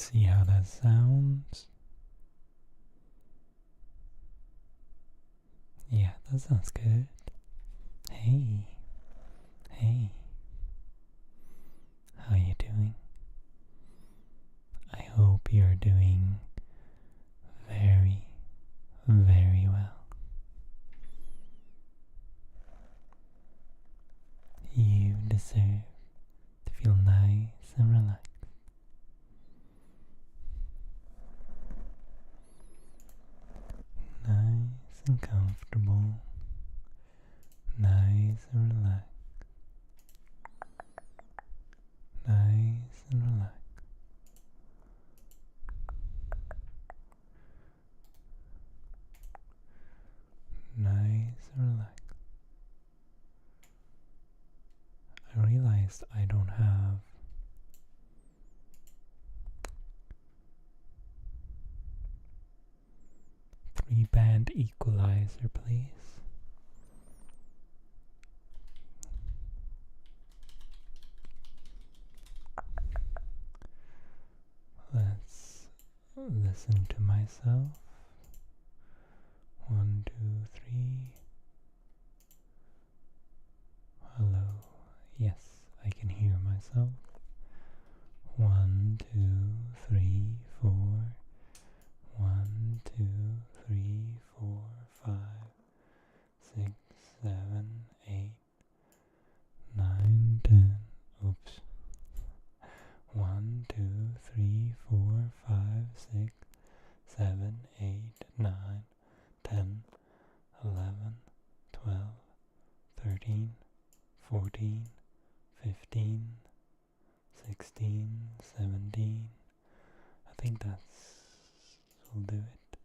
see how that sounds. Yeah, that sounds good. Hey, hey, how you doing? I hope you're doing very, very well. You deserve to feel nice and relaxed. Nice and comfortable. Nice and relaxed. Nice and relaxed. Nice and relaxed. I realized I don't have three-band equalizer, please. Let's listen to myself. 1, 2, 3. Hello. Yes, I can hear myself. 1, 2, 3, 4. 1, 2, 3, 4, 5, 6, 7, 8, 9, 10. Oops. 1, 2, 3, 4, 5, 6, 7, 8, 9, 10, 11, 12, 13, 14, 15, 16, 17. I think will do it.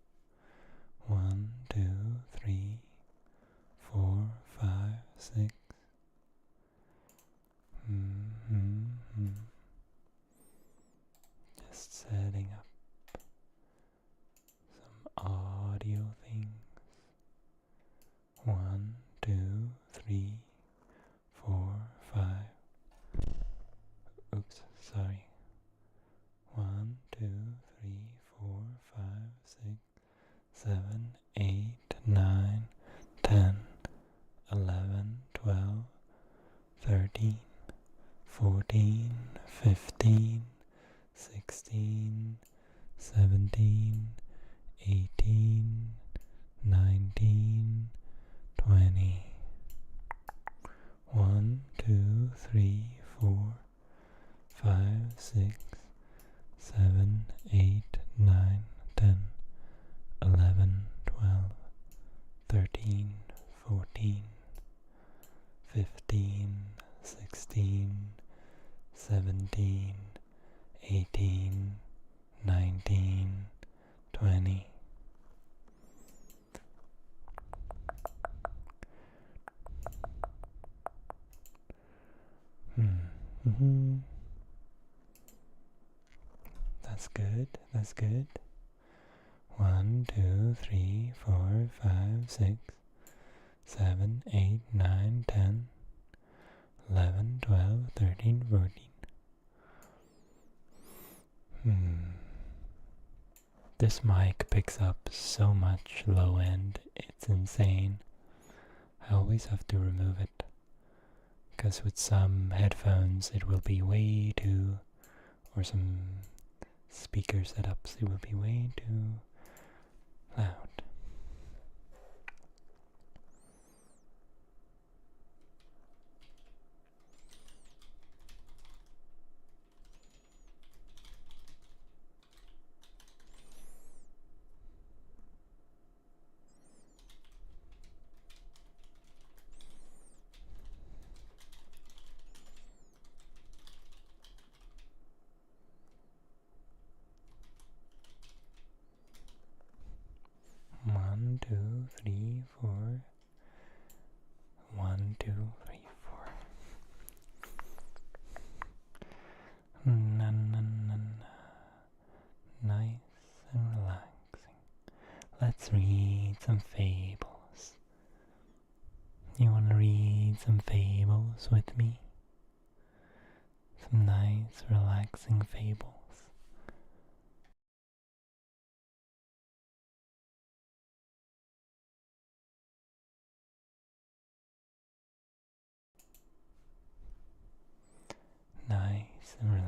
1, 2, 3, 4, 5, 6. Just setting up some audio things. 1, 2, 3, 4, 5. Oops, sorry. 1, 2, 3, 4, 5, 6, 7, 8, 9, 10, 11, 12, 13, 14, 15, 16, 17, 18, 19, 20. 1, 2, 3, 4, 5, 6, 7, 8, 9, 10, 11, 12, 13, 14, 15, 16, 17, 18, 19, 20. That's good, that's good. 1, 2, 3, 4, 5, 6, 7, 8, 9, 10, 11, 12, 13, 14. This mic picks up so much low end, it's insane. I always have to remove it, because with some headphones it will be way too, or some speaker setups, it will be way too loud. One, two, three, four. 1, 2, 3, 4. Na, na, na, na. Nice and relaxing. Let's read some fables. You want to read some fables with me? 'Some nice, relaxing fables.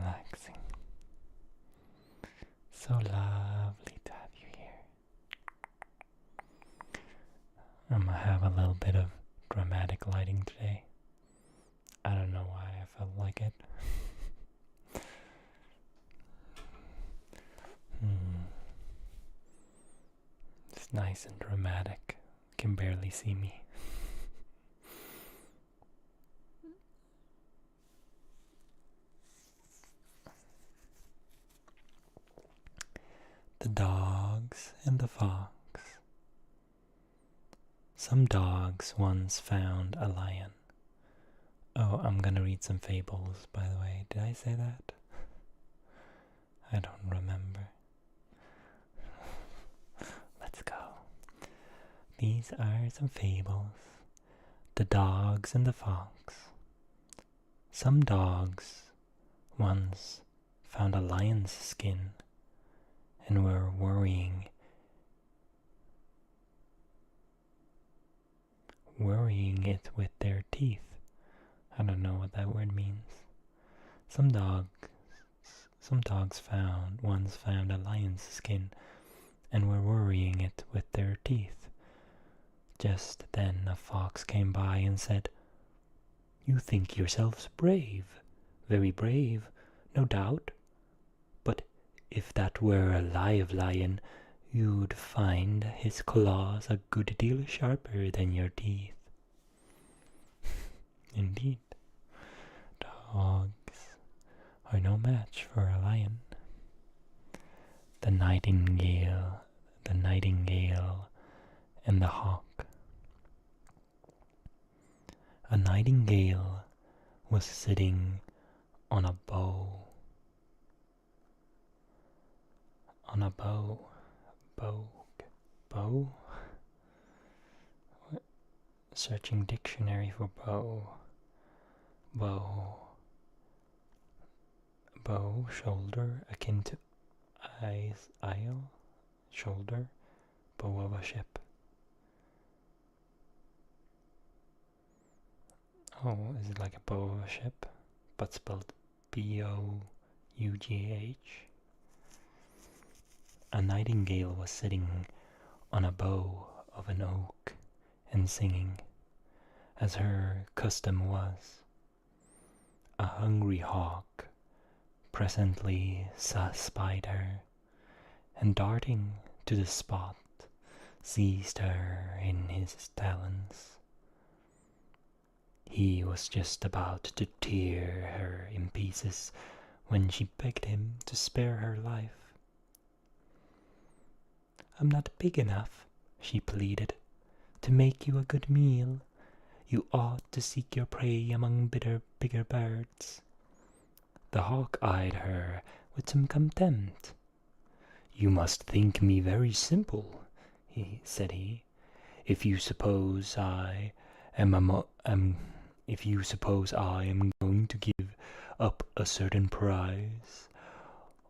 relaxing. So lovely to have you here. I'm gonna have a little bit of dramatic lighting today. I don't know why I felt like it. It's nice and dramatic. Can barely see me. The dogs and the fox. Some dogs once found a lion. Oh, I'm gonna read some fables, by the way. Did I say that? I don't remember. Let's go. These are some fables. The dogs and the fox. Some dogs once found a lion's skin and were worrying it with their teeth. I don't know what that word means. Some dogs once found a lion's skin and were worrying it with their teeth. Just then a fox came by and said, "You think yourselves brave, very brave, no doubt. But if that were a live lion, you'd find his claws a good deal sharper than your teeth." Indeed, dogs are no match for a lion. The nightingale and the hawk. A nightingale was sitting on a bough. Bow? Searching dictionary for bow. Bow, shoulder, akin to isle, shoulder, bow of a ship. Oh, is it like a bow of a ship, but spelled B-O-U-G-H? A nightingale was sitting on a bough of an oak and singing, as her custom was. A hungry hawk presently spied her, and darting to the spot, seized her in his talons. He was just about to tear her in pieces when she begged him to spare her life. "I'm not big enough," she pleaded, "to make you a good meal. You ought to seek your prey among bigger birds." The hawk eyed her with some contempt. "You must think me very simple," said he, "if you suppose I am going to give up a certain prize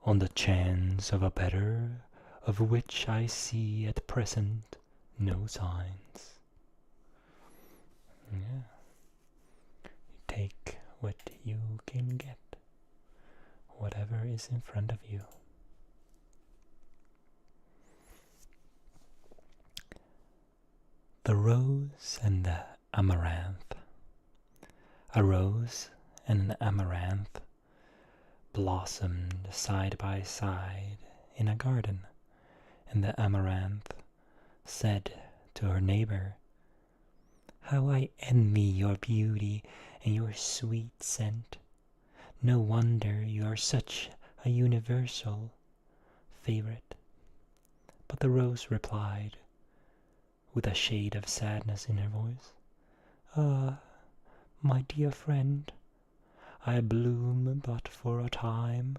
on the chance of a better, of which I see at present no signs." Yeah. You take what you can get, whatever is in front of you. The rose and the amaranth. A rose and an amaranth blossomed side by side in a garden, and the amaranth said to her neighbor, "How I envy your beauty and your sweet scent. No wonder you are such a universal favorite." But the rose replied, with a shade of sadness in her voice, "Ah, my dear friend, I bloom but for a time.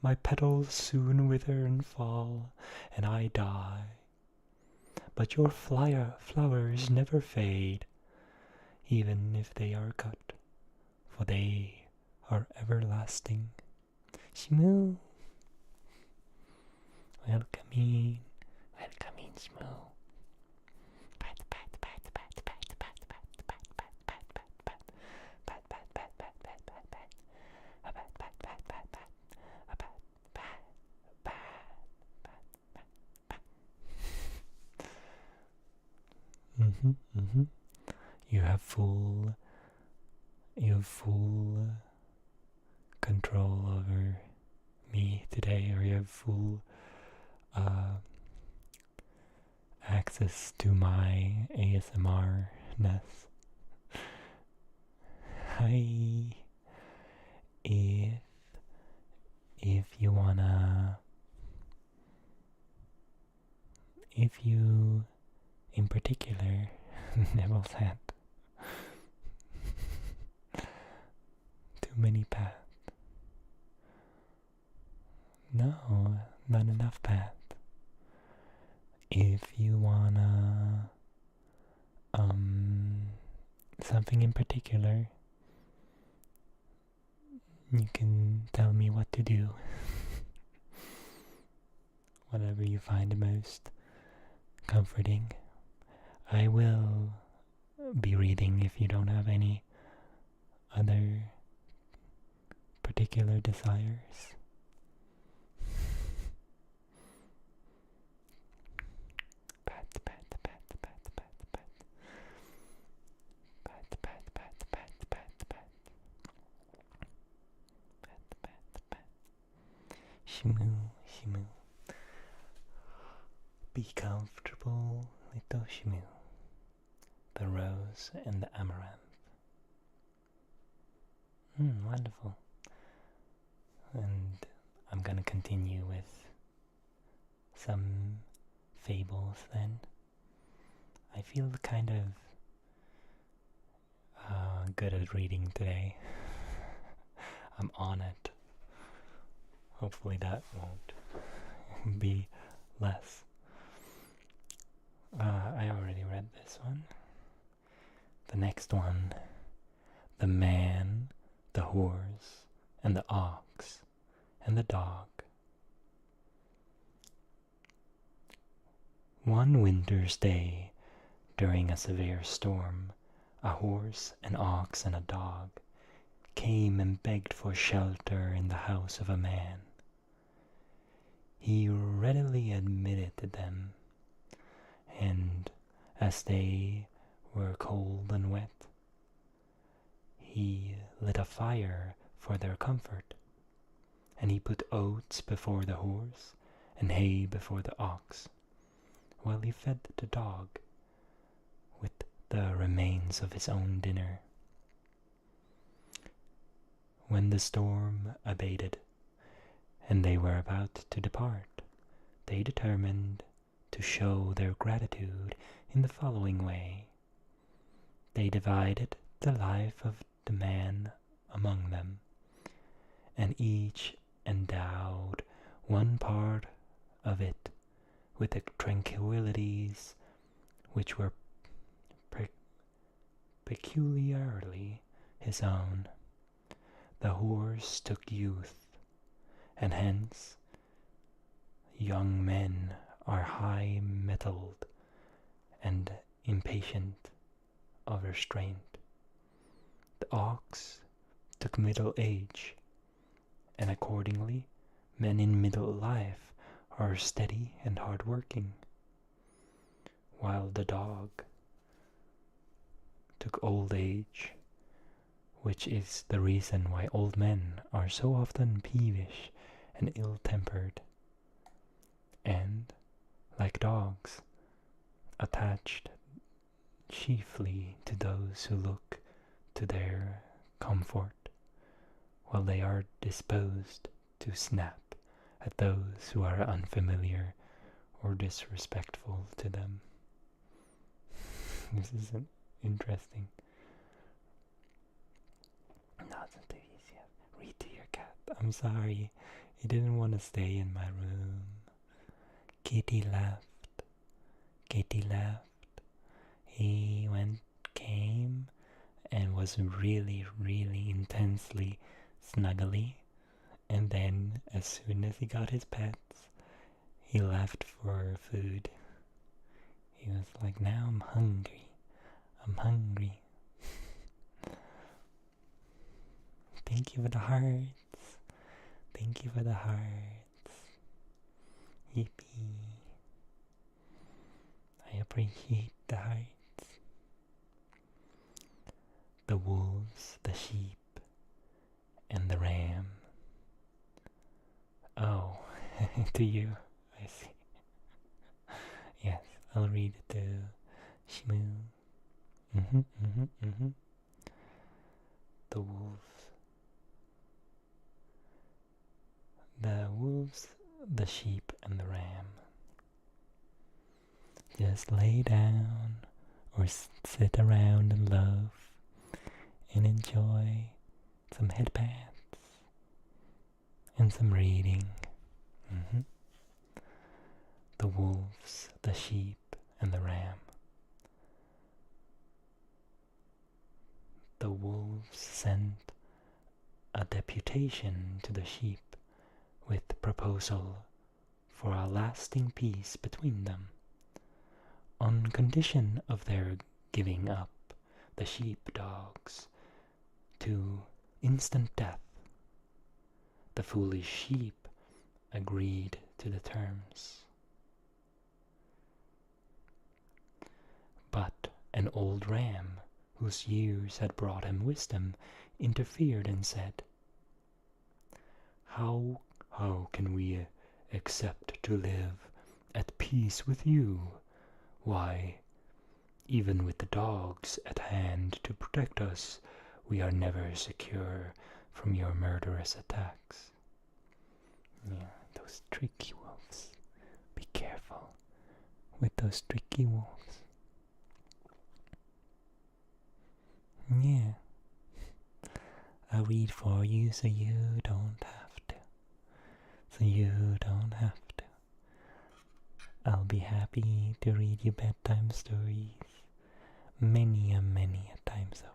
My petals soon wither and fall, and I die. But your flowers never fade, even if they are cut, for they are everlasting." Smooth. Welcome in, Smooth. Mm-hmm. You have full control over me today, or you have full access to my ASMR-ness. Hi. If you wanna, if you in particular, Nibbles had too many paths. No, not enough paths. If you wanna, something in particular, you can tell me what to do. Whatever you find most comforting. I will be reading if you don't have any other particular desires. Pat, pat, pat, pat, pat, pat. Pat, pat, pat, pat, pat, pat. Pat, pat, pat. Shimoo, shimoo. Be comfortable, little shimoo. The rose and the amaranth. Wonderful. And I'm gonna continue with some fables then. I feel kind of good at reading today. I'm on it. Hopefully that won't be less. I already read this one. The next one, the man, the horse, and the ox, and the dog. One winter's day, during a severe storm, a horse, an ox, and a dog came and begged for shelter in the house of a man. He readily admitted them, and as they were cold and wet, he lit a fire for their comfort, and he put oats before the horse and hay before the ox, while he fed the dog with the remains of his own dinner. When the storm abated and they were about to depart, they determined to show their gratitude in the following way. They divided the life of the man among them, and each endowed one part of it with the tranquillities which were peculiarly his own. The horse took youth, and hence young men are high-mettled and impatient of restraint. The ox took middle age, and accordingly men in middle life are steady and hard-working, while the dog took old age, which is the reason why old men are so often peevish and ill-tempered, and, like dogs, attached chiefly to those who look to their comfort, while they are disposed to snap at those who are unfamiliar or disrespectful to them. This is interesting. Not too easy. Read to your cat. I'm sorry. He didn't want to stay in my room. Kitty left. Kitty left. He came and was really, really intensely snuggly. And then, as soon as he got his pets, he left for food. He was like, now I'm hungry. I'm hungry. Thank you for the hearts. Thank you for the hearts. Yippee. I appreciate the hearts. the wolves, the sheep, and the ram. Oh, to you, I see. Yes, I'll read it to Shimu. The wolves, the sheep, and the ram. Just lay down or sit around and love and enjoy some headbands and some reading. The wolves, the sheep, and the ram. The wolves sent a deputation to the sheep with proposal for a lasting peace between them, on condition of their giving up the sheep-dogs to instant death. The foolish sheep agreed to the terms. But an old ram, whose years had brought him wisdom, interfered and said, How can we accept to live at peace with you? Why, even with the dogs at hand to protect us, we are never secure from your murderous attacks. Yeah, those tricky wolves. Be careful with those tricky wolves. Yeah. I'll read for you so you don't have to. So you don't have to. I'll be happy to read you bedtime stories many a times over.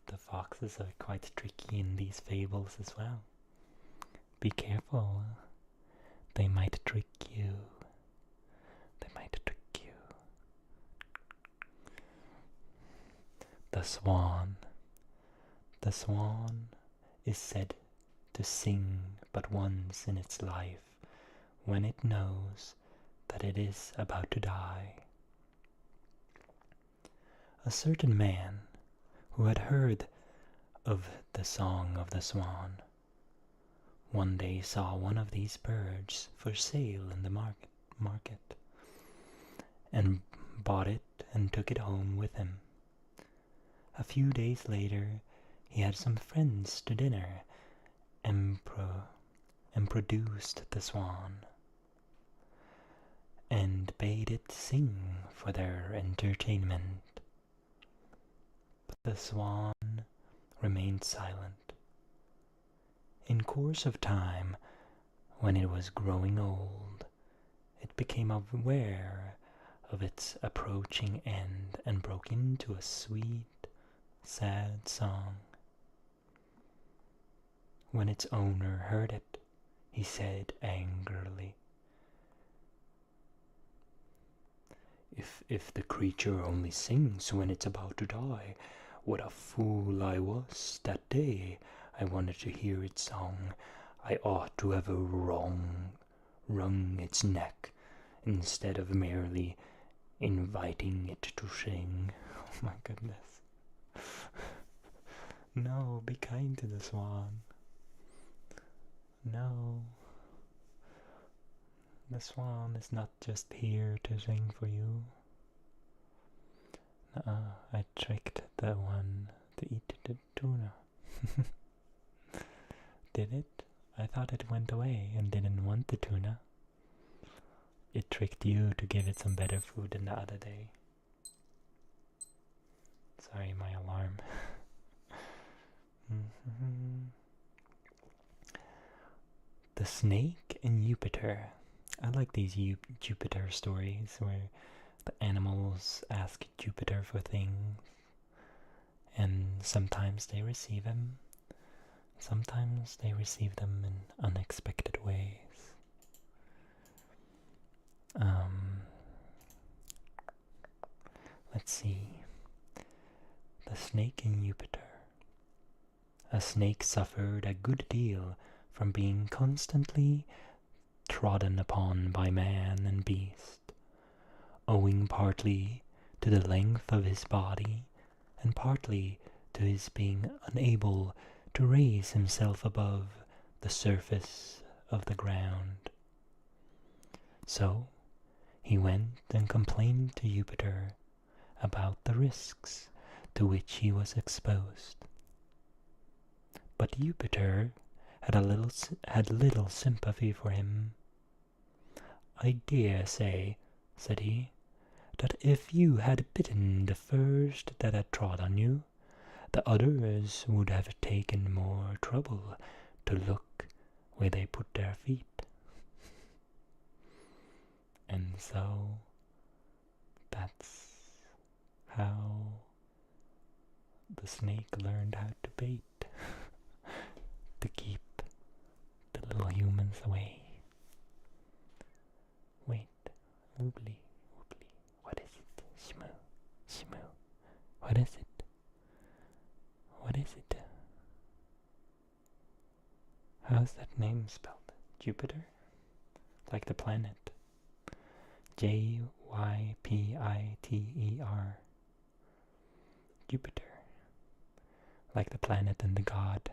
The foxes are quite tricky in these fables as well. Be careful. They might trick you. They might trick you. The swan. The swan is said to sing but once in its life, when it knows that it is about to die. A certain man who had heard of the song of the swan one day saw one of these birds for sale in the market, and bought it and took it home with him. A few days later he had some friends to dinner and produced the swan and bade it sing for their entertainment. But the swan remained silent. In course of time, when it was growing old, it became aware of its approaching end and broke into a sweet, sad song. When its owner heard it, he said angrily, If the creature only sings when it's about to die, what a fool I was that day I wanted to hear its song. I ought to have wrung its neck instead of merely inviting it to sing. Oh my goodness. No, be kind to the swan. No. The swan is not just here to sing for you. I tricked the one to eat the tuna. Did it? I thought it went away and didn't want the tuna. It tricked you to give it some better food than the other day. Sorry, my alarm. The snake and Jupiter. I like these Jupiter stories where the animals ask Jupiter for things, and sometimes they receive them, sometimes they receive them in unexpected ways. Let's see. The snake and Jupiter. A snake suffered a good deal from being constantly trodden upon by man and beast. owing partly to the length of his body and partly to his being unable to raise himself above the surface of the ground. So he went and complained to Jupiter about the risks to which he was exposed. But Jupiter had little sympathy for him. "I dare say," said he, "that if you had bitten the first that had trod on you, the others would have taken more trouble to look where they put their feet." And so that's how the snake learned how to bait to keep the little humans away. Wait, woobly, woobly, what is it? Shmoo, shmoo, what is it? What is it? How's that name spelled? Jupiter? Like the planet. Jypiter. Jupiter. Like the planet and the god.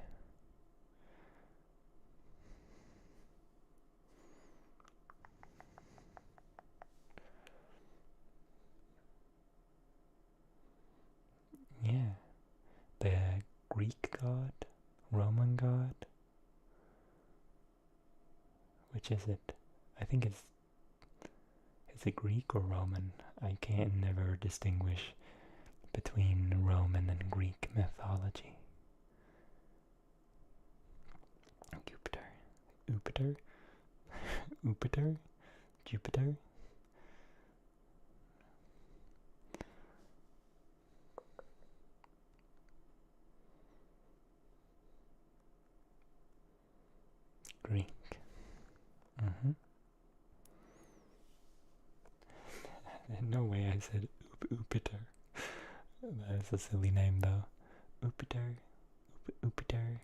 Yeah. The Greek god, Roman god. Which is it? I think is it Greek or Roman? I can never distinguish between Roman and Greek mythology. Jupiter, Jupiter, Jupiter, Jupiter. Greek. No way I said Jupiter. That's a silly name though. Jupiter, Jupiter.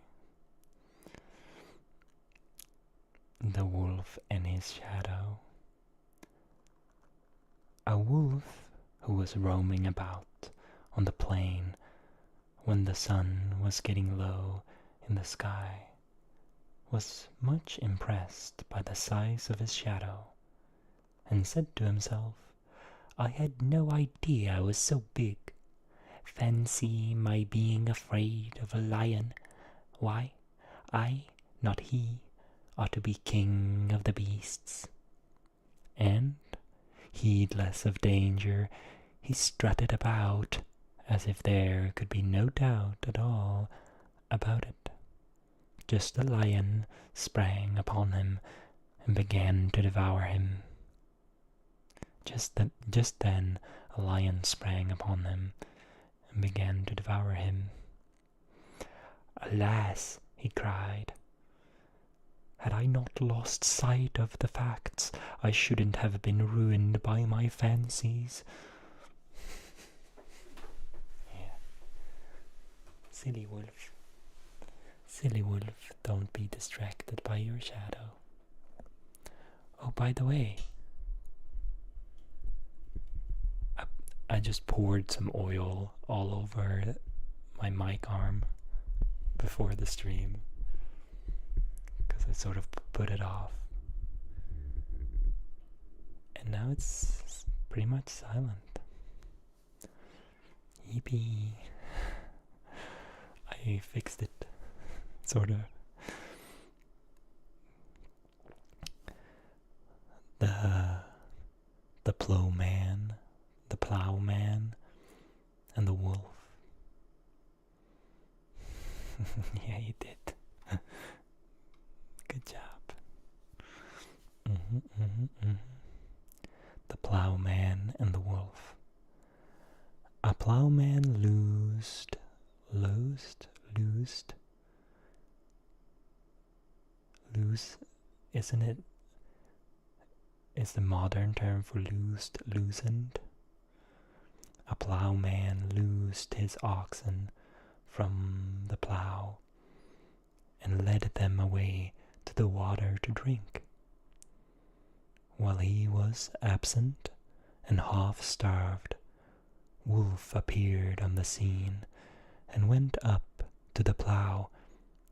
The wolf and his shadow. A wolf who was roaming about on the plain when the sun was getting low in the sky was much impressed by the size of his shadow and said to himself, "I had no idea I was so big. Fancy my being afraid of a lion. Why, I, not he, ought to be king of the beasts." And, heedless of danger, he strutted about as if there could be no doubt at all about it. Just a lion sprang upon him and began to devour him. Just then a lion sprang upon him and began to devour him. "Alas," he cried, "had I not lost sight of the facts, I shouldn't have been ruined by my fancies." Yeah. Silly wolf. Silly wolf, don't be distracted by your shadow. Oh, by the way, I just poured some oil all over my mic arm before the stream because I sort of put it off. And now it's pretty much silent. Yippee. I fixed it. Sort of. The plowman, and the wolf. Yeah, you did. Good job. The plowman and the wolf. A plowman loosed, isn't it? Is the modern term for loosed, loosened? A plowman loosed his oxen from the plow and led them away to the water to drink. While he was absent, and half-starved wolf appeared on the scene and went up to the plow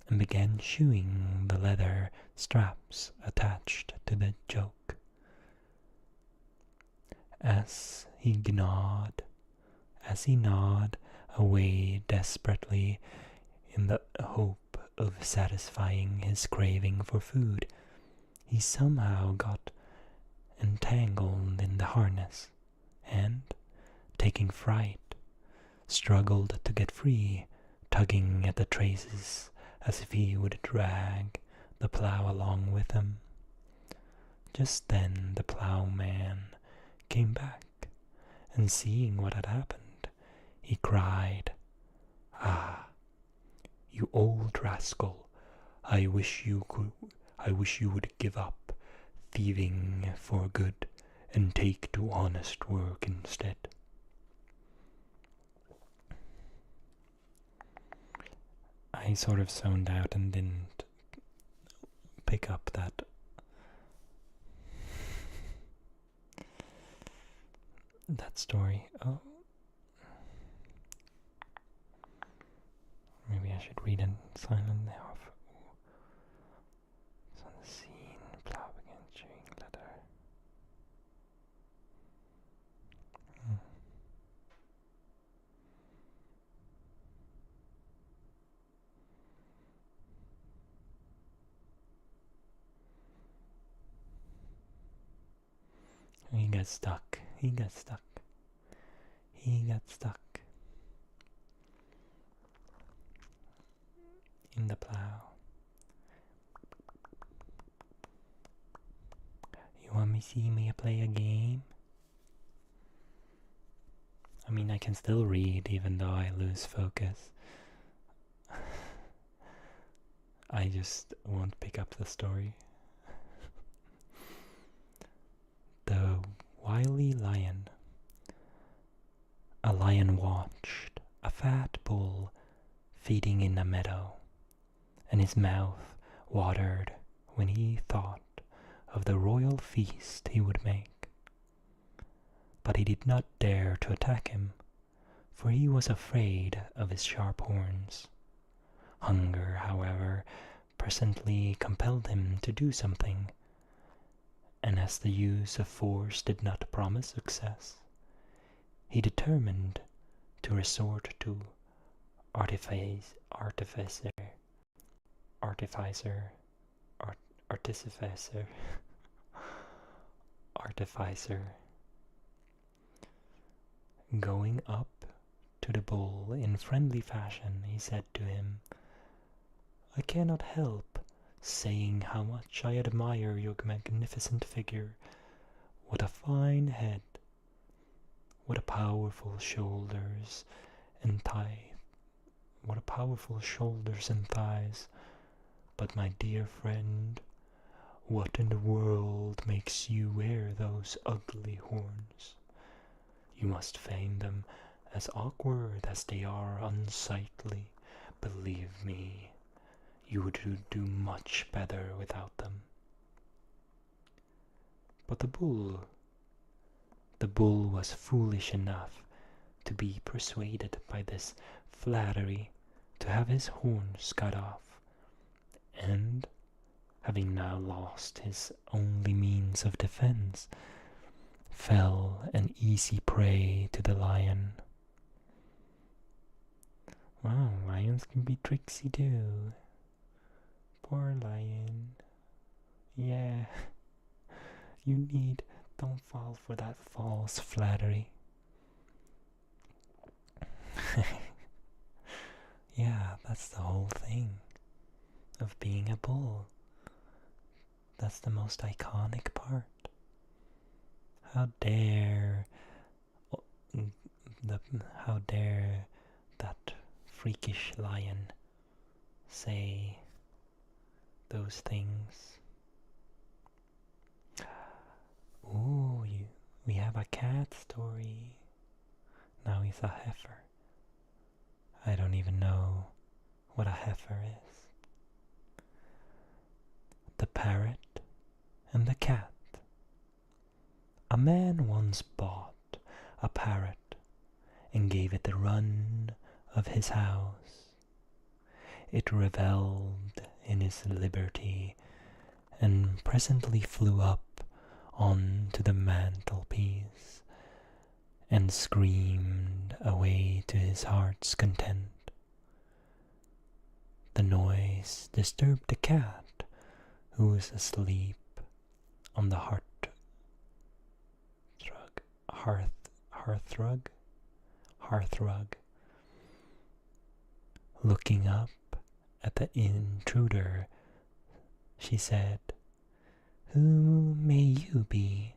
and began chewing the leather straps attached to the yoke. As he gnawed away desperately in the hope of satisfying his craving for food, he somehow got entangled in the harness and, taking fright, struggled to get free, tugging at the traces as if he would drag the plow along with him. Just then the ploughman came back, and seeing what had happened, he cried, "Ah, you old rascal, I wish you would give up thieving for good and take to honest work instead." I sort of zoned out and didn't pick up that story. Oh, maybe I should read it silently off. It's on the scene. Plow began chewing leather. He got stuck. He got stuck in the plow. You want me to see me play a game? I mean, I can still read even though I lose focus. I just won't pick up the story. The wily lion. A lion watched a fat bull feeding in a meadow, and his mouth watered when he thought of the royal feast he would make. But he did not dare to attack him, for he was afraid of his sharp horns. Hunger, however, presently compelled him to do something, and as the use of force did not promise success, he determined to resort to artificer, Going up to the bull in friendly fashion, he said to him, "I cannot help saying how much I admire your magnificent figure. What a fine head, what a powerful shoulders and thighs. But my dear friend, what in the world makes you wear those ugly horns? You must find them as awkward as they are unsightly. Believe me, you would do much better without them." But the bull was foolish enough to be persuaded by this flattery to have his horns cut off, and, having now lost his only means of defense, fell an easy prey to the lion. Wow, lions can be tricksy too. Poor lion. Yeah, don't fall for that false flattery. Yeah, that's the whole thing of being a bull. That's the most iconic part. How dare that freakish lion say those things? Ooh, we have a cat story. Now he's a heifer. I don't even know what a heifer is. The parrot and the cat. A man once bought a parrot and gave it the run of his house. It revelled in his liberty and presently flew up on to the mantelpiece and screamed away to his heart's content. The noise disturbed the cat, who was asleep on the hearthrug. Looking up at the intruder, she said, "Who may you be,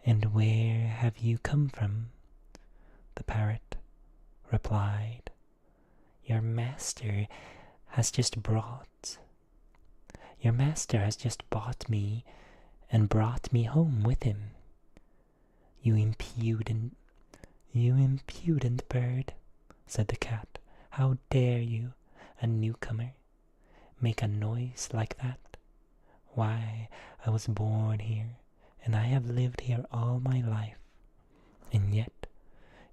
and where have you come from?" The parrot replied, Your master has just bought me and brought me home with him." You impudent bird," said the cat. "How dare you, a newcomer, make a noise like that? Why, I was born here, and I have lived here all my life. And yet,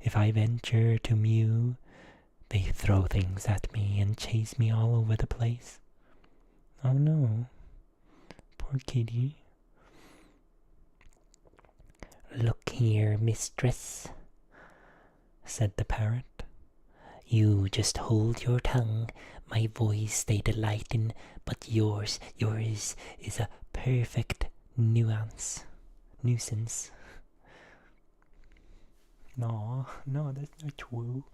if I venture to mew, they throw things at me and chase me all over the place. Oh no, poor kitty." "Look here, mistress," said the parrot. "You just hold your tongue. My voice they delight in, but yours is a perfect nuisance. No, that's not true.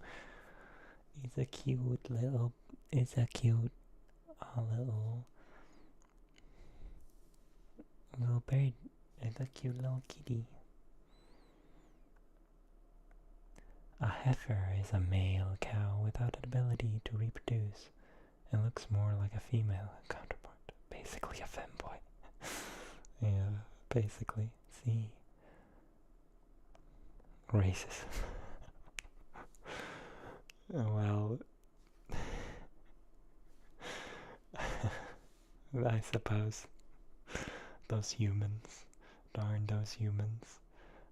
It's a cute little bird. It's a cute little kitty. A heifer is a male cow without an ability to reproduce and looks more like a female counterpart. Basically a femboy. Yeah, basically. See? Racist. Well, I suppose those humans, darn those humans,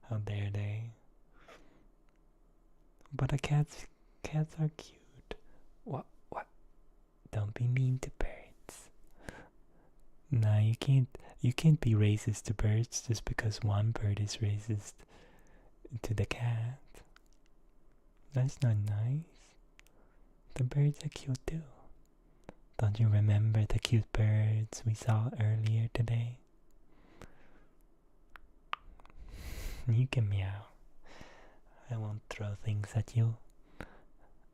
how dare they? But the cats are cute. What? Don't be mean to birds. No, you can't be racist to birds just because one bird is racist to the cat. That's not nice. The birds are cute too. Don't you remember the cute birds we saw earlier today? You can meow. I won't throw things at you.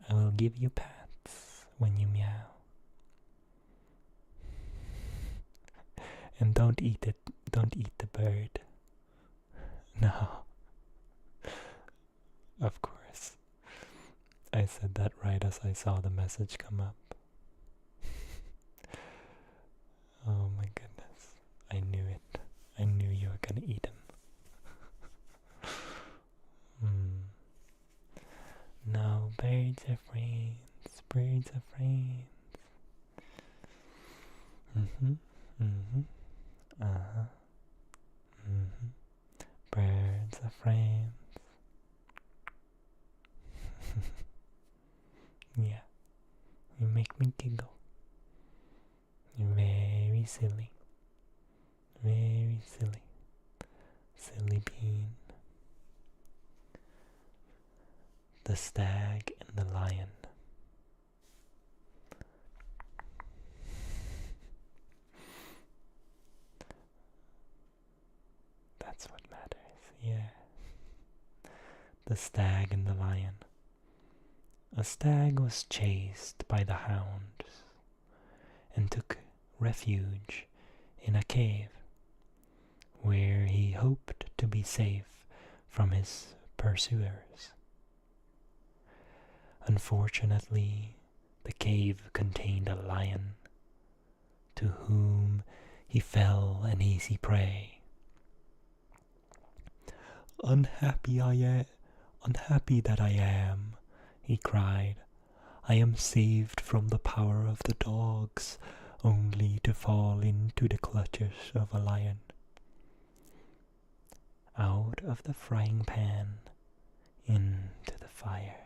I will give you pats when you meow. And don't eat it. Don't eat the bird. No. Of course. I said that right as I saw the message come up. Oh my goodness. I knew it. I knew you were gonna eat him. No, birds are friends. Birds are friends. Birds are friends. Yeah, you make me giggle. You're very silly. Very silly. Silly bean. The stag and the lion. That's what matters, yeah. The stag and the lion. A stag was chased by the hounds and took refuge in a cave where he hoped to be safe from his pursuers. Unfortunately, the cave contained a lion to whom he fell an easy prey. Unhappy that I am, he cried. I am saved from the power of the dogs, only to fall into the clutches of a lion. out of the frying pan into the fire.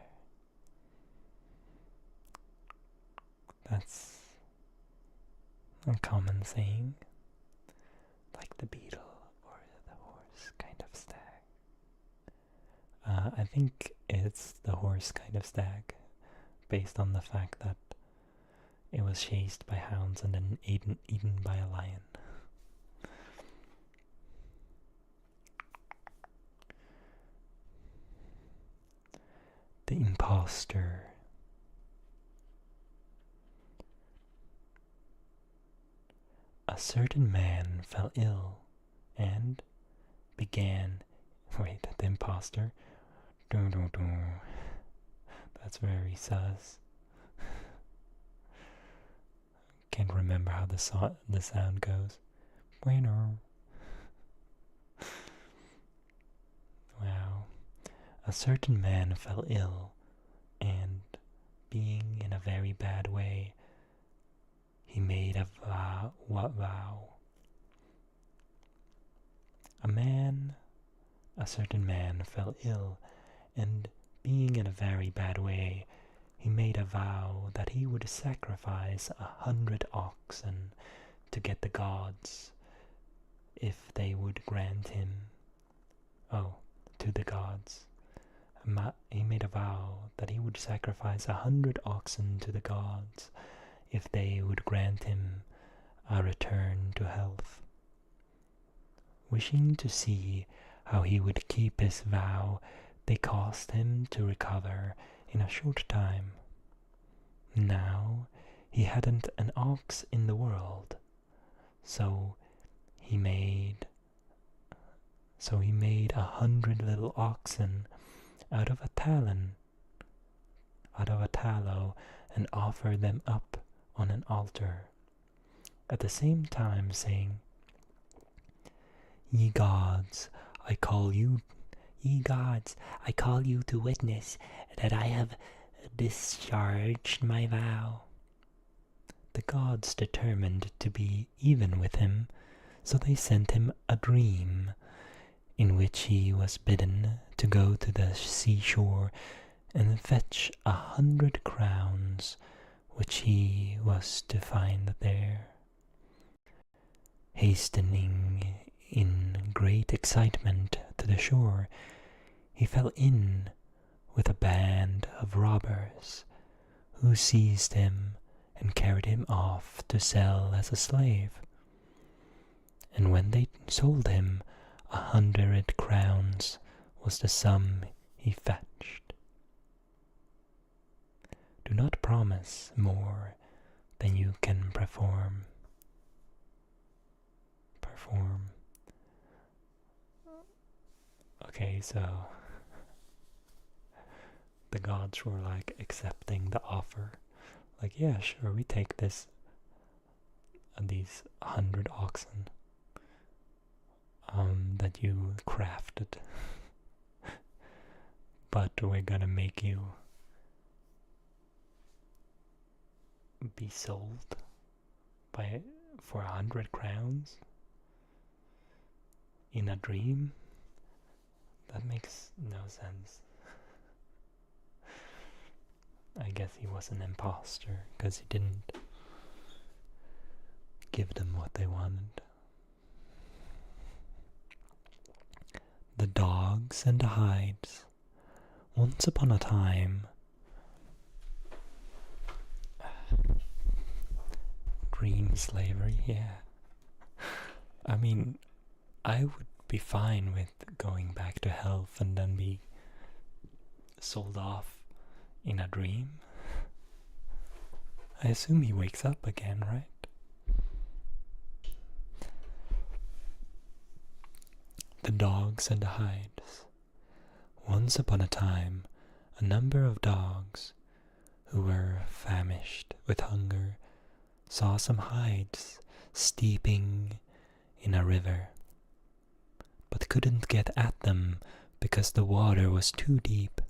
That's a common saying, like the beetle or the horse kind of stag. I think it's the horse kind of stag, based on the fact that it was chased by hounds and then eaten by a lion. The imposter. A certain man fell ill and began. Wait, the imposter? That's very sus. Can't remember how the sound goes. Bueno. Wow. A certain man fell ill, and being in a very bad way, he made a vow. What vow? A certain man fell ill, and being in a very bad way, he made a vow that he would sacrifice 100 oxen to get the gods, if they would grant him. To the gods. He made a vow that he would sacrifice 100 oxen to the gods, if they would grant him a return to health. Wishing to see how he would keep his vow, they caused him to recover in a short time. Now he hadn't an ox in the world, so he made 100 little oxen out of a tallow, and offered them up on an altar, at the same time saying, Ye gods, I call you to witness that I have discharged my vow. The gods determined to be even with him, so they sent him a dream, in which he was bidden to go to the seashore and fetch 100 crowns, which he was to find there. Hastening in great excitement to the shore, he fell in with a band of robbers, who seized him and carried him off to sell as a slave. And when they sold him, 100 crowns was the sum he fetched. Do not promise more than you can perform. Okay, so the gods were like accepting the offer. Like, yeah, sure, we take these 100 oxen that you crafted, but we're gonna make you be sold for 100 crowns in a dream. That makes no sense. I guess he was an imposter because he didn't give them what they wanted. The dogs and the hides. Once upon a time, dream slavery, yeah. I mean, I would be fine with going back to health and then be sold off in a dream. I assume he wakes up again, right? The dogs and the hides. Once upon a time, a number of dogs who were famished with hunger saw some hides steeping in a river, but couldn't get at them because the water was too deep.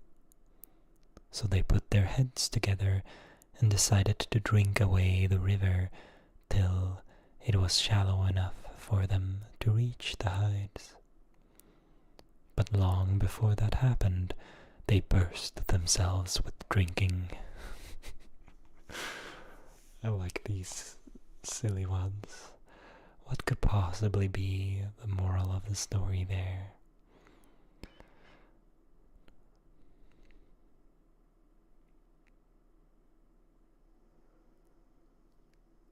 So they put their heads together and decided to drink away the river till it was shallow enough for them to reach the hides. But long before that happened, they burst themselves with drinking. I like these silly ones. What could possibly be the moral of the story there?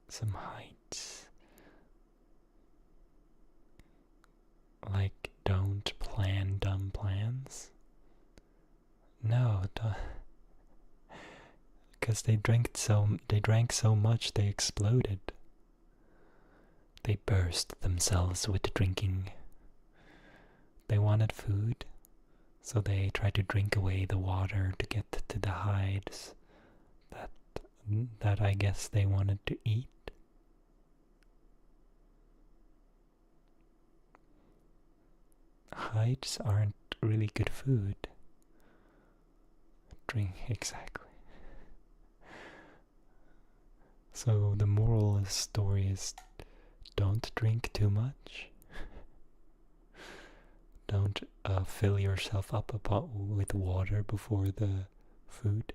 Some heights. Like, don't plan dumb plans? No, because they drank so much they exploded. They burst themselves with drinking. They wanted food, so they tried to drink away the water to get to the hides that I guess they wanted to eat. Hides aren't really good food. Drink, exactly. So the moral of the story is don't drink too much. Don't fill yourself up with water before the food.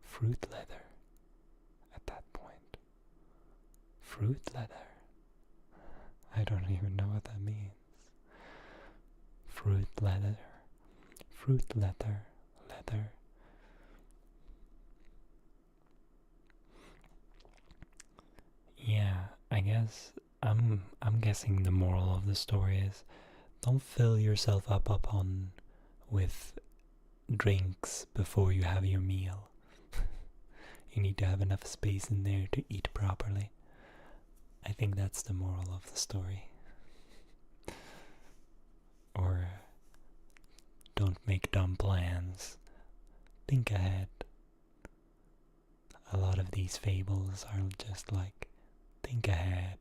Fruit leather at that point. Fruit leather. I don't even know what that means. Fruit leather. Fruit leather. Leather. Yeah, I guess I'm guessing the moral of the story is don't fill yourself up on with drinks before you have your meal. You need to have enough space in there to eat properly. I think that's the moral of the story. Or don't make dumb plans. Think ahead. A lot of these fables are just like, think ahead.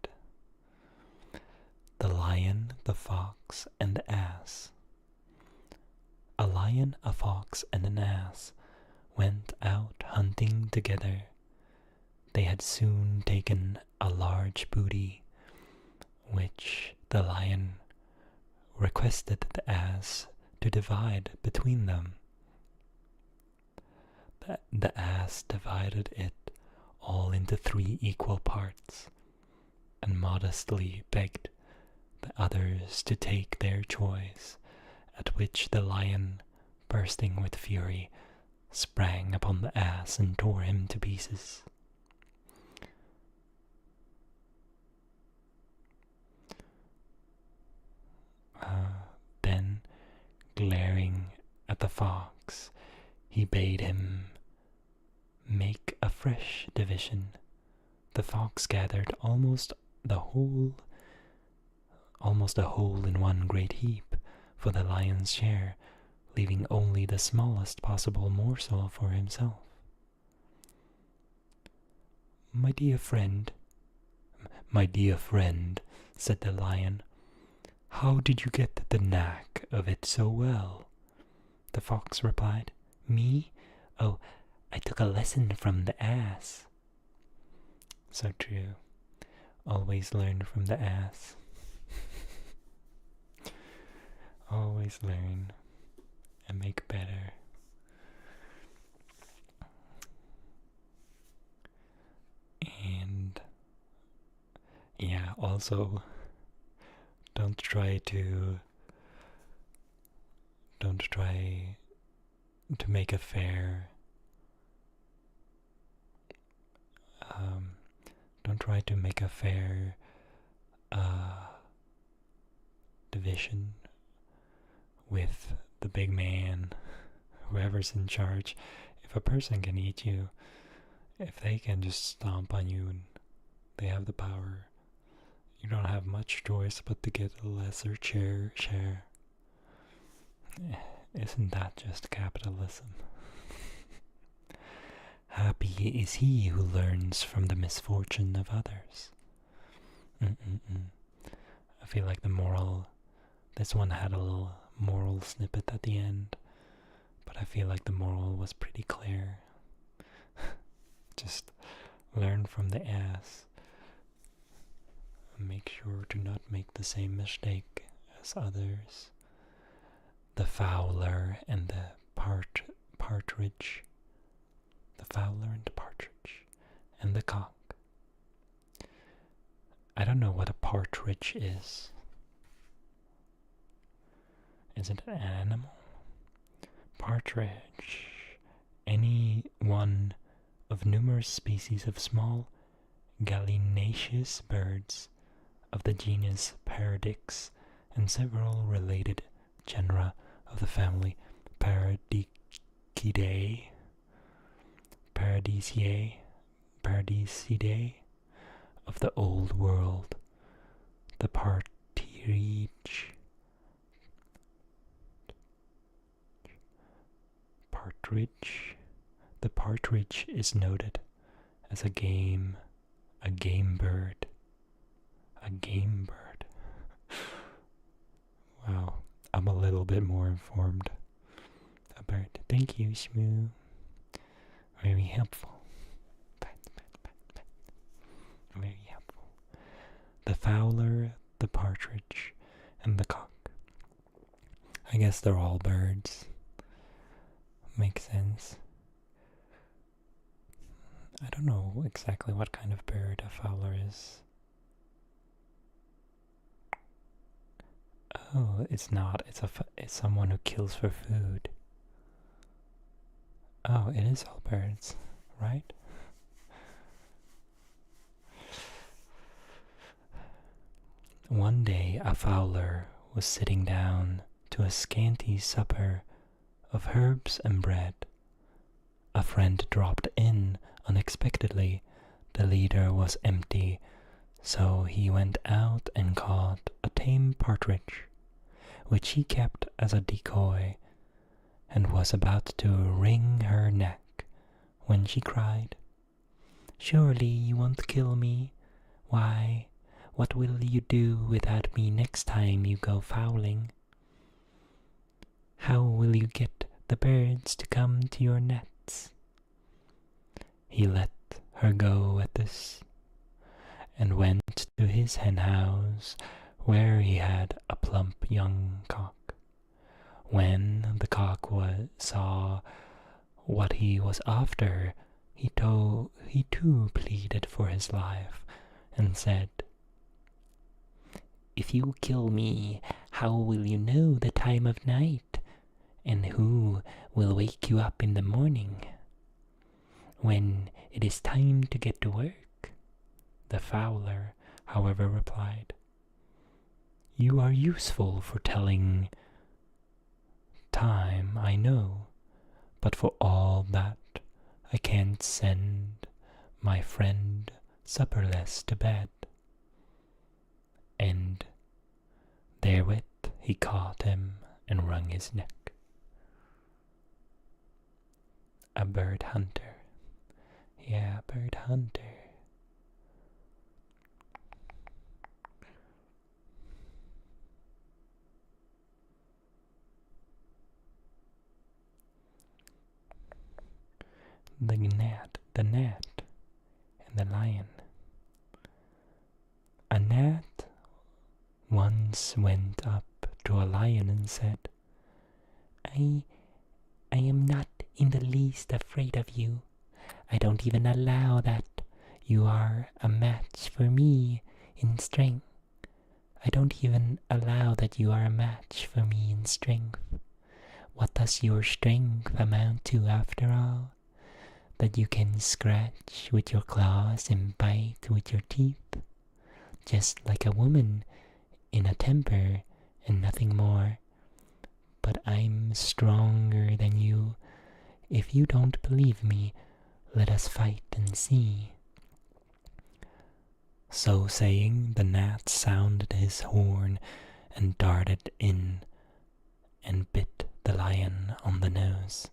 The Lion, the Fox, and the Ass. A lion, a fox, and an ass went out hunting together. They had soon taken a large booty, which the lion requested the ass to divide between them. The ass divided it all into 3 equal parts, and modestly begged the others to take their choice, at which the lion, bursting with fury, sprang upon the ass and tore him to pieces. Then, glaring at the fox, he bade him make a fresh division. The fox gathered almost a hole in one great heap for the lion's share, leaving only the smallest possible morsel for himself. My dear friend, said the lion, how did you get the knack of it so well? The fox replied, me? Oh, I took a lesson from the ass. So true. Always learn from the ass. Always learn and make better. And yeah, also don't try to make a fair don't try to make a fair division with the big man, whoever's in charge. If a person can eat you, if they can just stomp on you and they have the power, you don't have much choice but to get a lesser share. Isn't that just capitalism? Happy is he who learns from the misfortune of others. I feel like the moral, this one had a little moral snippet at the end, but I feel like the moral was pretty clear. Just learn from the ass. Make sure to not make the same mistake as others. The fowler and the partridge. The fowler and the partridge. And the cock. I don't know what a partridge is. Is it an animal? Partridge. Any one of numerous species of small gallinaceous birds of the genus Paradix and several related genera of the family Paradicidae, Paradisidae of the Old World. The partridge is noted as a game bird. A game bird. Wow, I'm a little bit more informed about it. Thank you, Shmoo. Very helpful. Very helpful. The fowler, the partridge, and the cock. I guess they're all birds. Makes sense. I don't know exactly what kind of bird a fowler is. Oh, it's not. It's someone who kills for food. Oh, it is all birds, right? One day a fowler was sitting down to a scanty supper of herbs and bread. A friend dropped in unexpectedly. The leader was empty, so he went out and caught a tame partridge, which he kept as a decoy, and was about to wring her neck when she cried, "Surely you won't kill me? Why, what will you do without me next time you go fowling? How will you get the birds to come to your nets?" He let her go at this, and went to his hen house, where he had a plump young cock. When the cock saw what he was after, he too pleaded for his life, and said, "If you kill me, how will you know the time of night? And who will wake you up in the morning, when it is time to get to work?" The fowler, however, replied, "You are useful for telling time, I know, but for all that I can't send my friend supperless to bed." And therewith he caught him and wrung his neck. A bird hunter. Yeah, bird hunter. The gnat, and the lion. A gnat once went up to a lion and said, I am not in the least afraid of you. I don't even allow that you are a match for me in strength. I don't even allow that you are a match for me in strength. What does your strength amount to after all? That you can scratch with your claws and bite with your teeth, just like a woman in a temper and nothing more. But I'm stronger than you. If you don't believe me, let us fight and see." So saying, the gnat sounded his horn and darted in and bit the lion on the nose.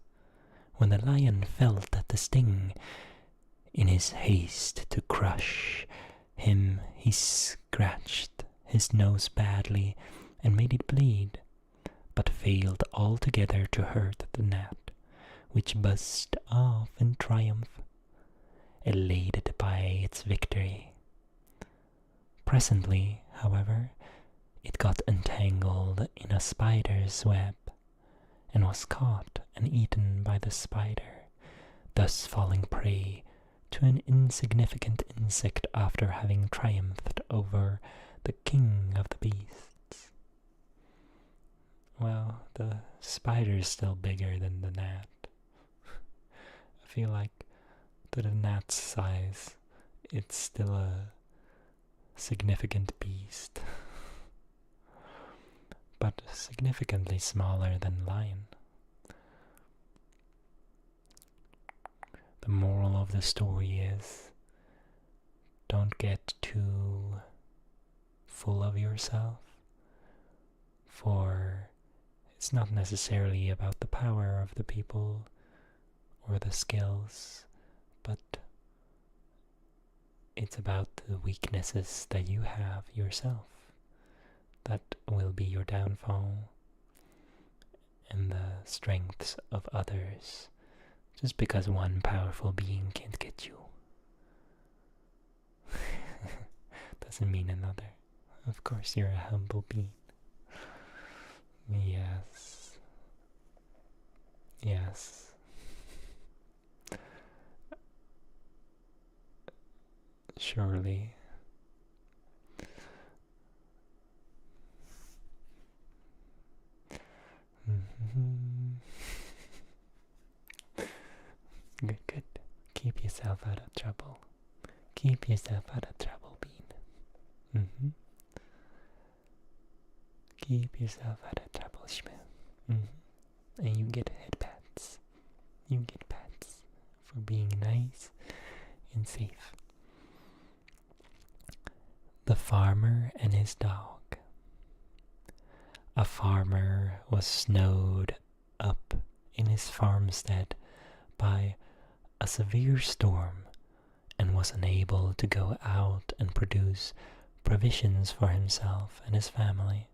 When the lion felt the sting, in his haste to crush him, he scratched his nose badly and made it bleed, but failed altogether to hurt the gnat, which buzzed off in triumph, elated by its victory. Presently, however, it got entangled in a spider's web and was caught and eaten by the spider, thus falling prey to an insignificant insect after having triumphed over the king of the beasts. Well, the spider's still bigger than the gnat. I feel like to the gnat's size, it's still a significant beast, but significantly smaller than lion. The moral of the story is, don't get too full of yourself, for it's not necessarily about the power of the people or the skills, but it's about the weaknesses that you have yourself that will be your downfall, and the strengths of others. Just because one powerful being can't get you doesn't mean another. Of course, you're a humble being. Yes. Yes. Surely. Good, good. Keep yourself out of trouble. Keep yourself out of trouble, Bean. Keep yourself out of trouble, Shmoo. And you get head pats. You get pats for being nice and safe. The Farmer and His Dog. A farmer was snowed up in his farmstead by a severe storm and was unable to go out and produce provisions for himself and his family.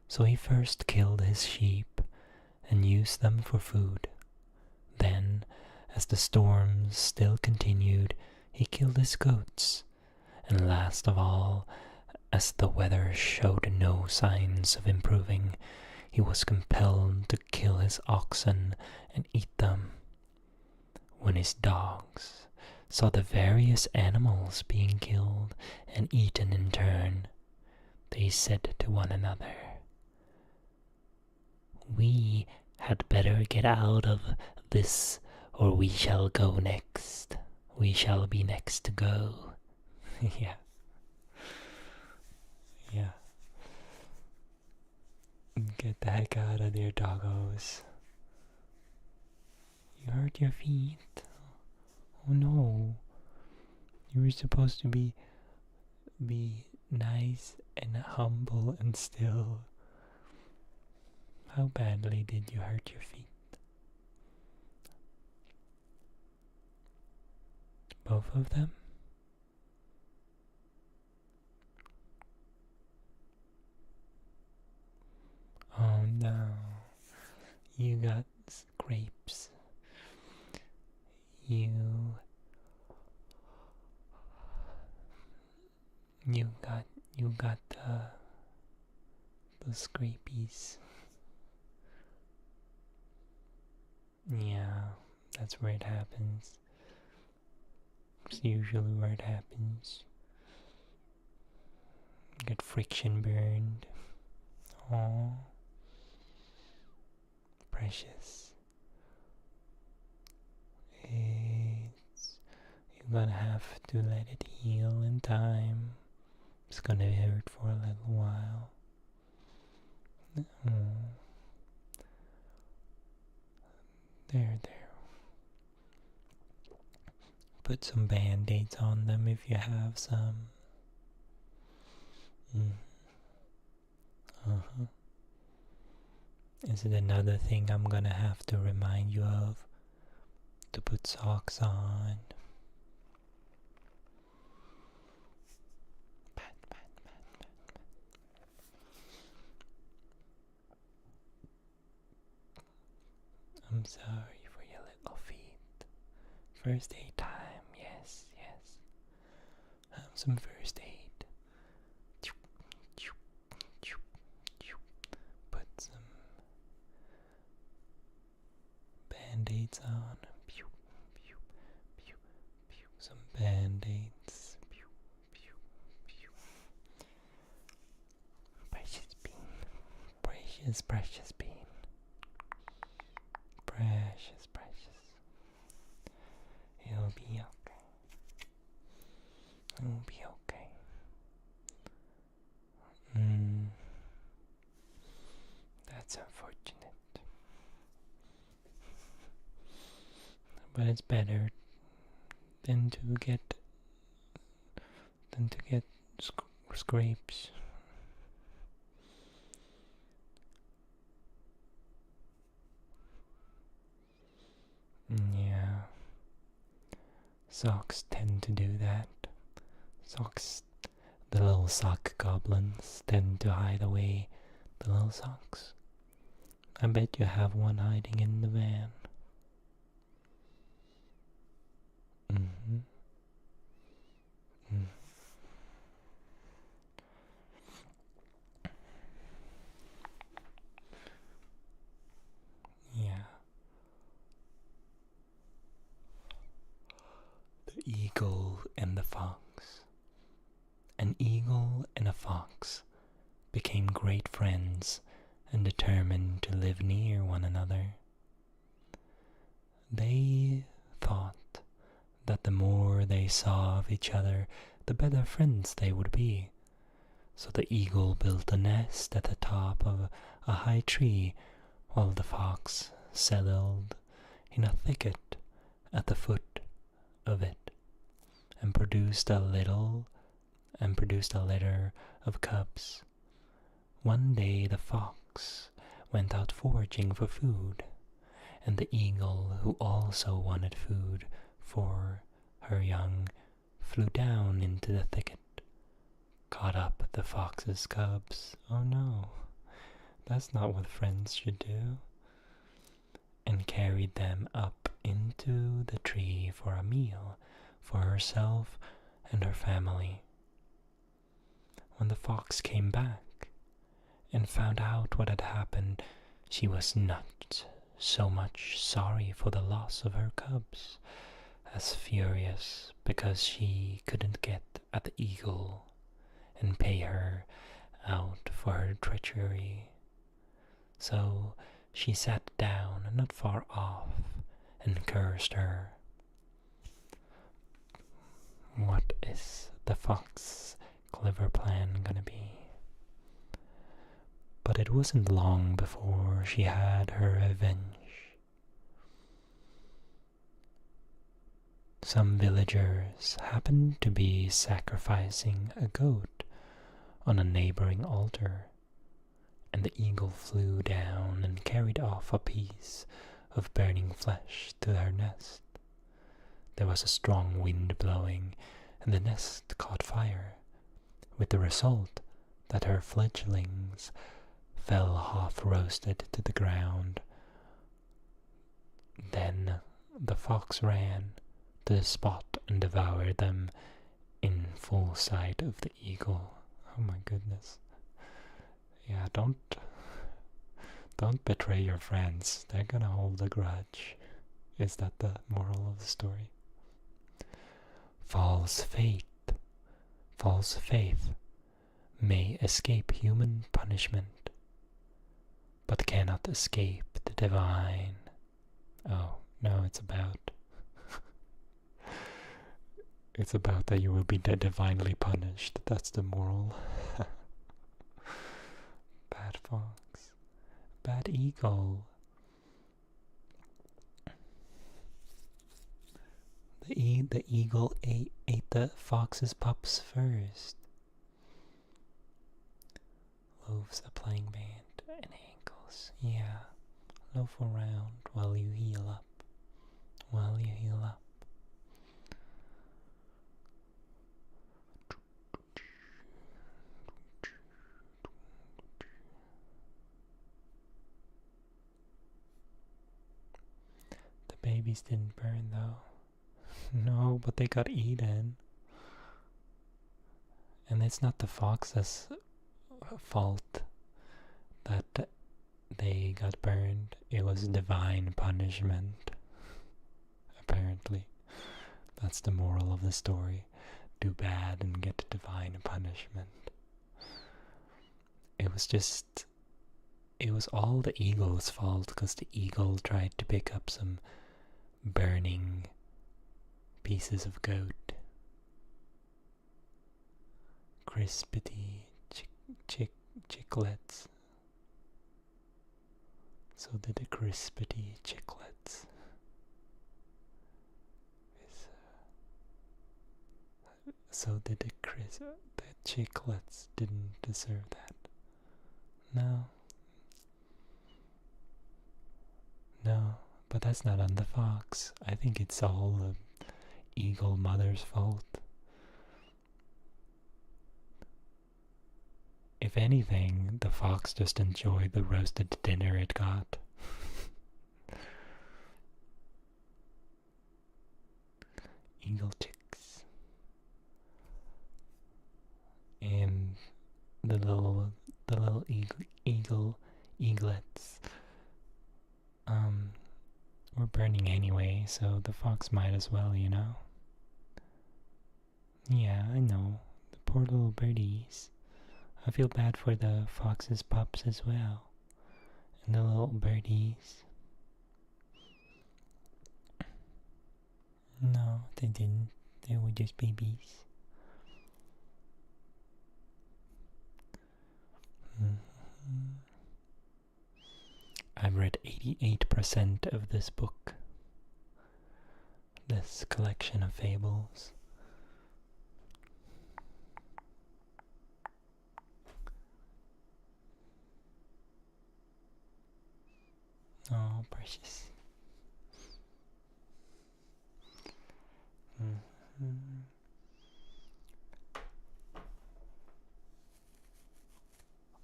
So he first killed his sheep and used them for food. Then, as the storms still continued, he killed his goats. And last of all, as the weather showed no signs of improving, he was compelled to kill his oxen and eat them. When his dogs saw the various animals being killed and eaten in turn, they said to one another, "We had better get out of this, or we shall go next. We shall be next to go." Yeah. Yeah. Get the heck out of there, doggos. You hurt your feet. Oh no. You were supposed to be nice and humble and still. How badly did you hurt your feet? Both of them? Oh no. You got scrapes. You got the scrapies. Yeah, that's where it happens. It's usually where it happens. Get friction burned. Oh, precious. You're gonna have to let it heal in time. It's gonna hurt for a little while. There. Put some band-aids on them if you have some. Is it another thing I'm gonna have to remind you of? To put socks on. Pat. I'm sorry for your little feet. First aid time, yes. Have some first aid. band-aids on. Pew, pew, pew, pew. Some band-aids. Pew, pew, pew. Precious bean. Precious, precious bean. Precious, precious. It'll be okay. It'll be okay. That's unfortunate. But it's better than to get scrapes. Yeah. Socks tend to do that. The little sock goblins tend to hide away the little socks. I bet you have one hiding in the van. Yeah. The eagle and the fox. An eagle and a fox became great friends and determined to live near one another. They thought that the more they saw of each other, the better friends they would be. So the eagle built a nest at the top of a high tree, while the fox settled in a thicket at the foot of it, and produced a litter of cubs. One day the fox went out foraging for food, and the eagle, who also wanted food for her young, flew down into the thicket, caught up the fox's cubs. Oh no, that's not what friends should do. And carried them up into the tree for a meal for herself and her family. When the fox came back and found out what had happened, she was not so much sorry for the loss of her cubs as furious because she couldn't get at the eagle and pay her out for her treachery. So she sat down not far off and cursed her. What is the fox's clever plan gonna be? But it wasn't long before she had her revenge. Some villagers happened to be sacrificing a goat on a neighboring altar, and the eagle flew down and carried off a piece of burning flesh to her nest. There was a strong wind blowing, and the nest caught fire, with the result that her fledglings fell half-roasted to the ground. Then the fox ran to the spot and devoured them in full sight of the eagle. Oh my goodness. Yeah, don't betray your friends. They're gonna hold a grudge. Is that the moral of the story? False faith may escape human punishment, but cannot escape the divine. Oh, no, it's about that you will be divinely punished. That's the moral. Bad fox. Bad eagle. The eagle ate the fox's pups first. Loaves a playing band and ankles. Yeah. Loaf around while you heal up. The babies didn't burn though. No, but they got eaten. And it's not the fox's fault that they got burned. It was divine punishment. apparently. That's the moral of the story. Do bad and get divine punishment. It was all the eagle's fault because the eagle tried to pick up some burning pieces of goat. Crispity chiclets. So did the crispity chiclets. So did the chiclets didn't deserve that. No. No, but that's not on the fox. I think it's all the eagle mother's fault. If anything, the fox just enjoyed the roasted dinner it got. Eagle chicks. And the little eaglets were burning anyway, so the fox might as well, you know. Yeah, I know. The poor little birdies. I feel bad for the fox's pups as well. And the little birdies. No, they didn't. They were just babies. I've read 88% of this book. This collection of fables. Oh, precious.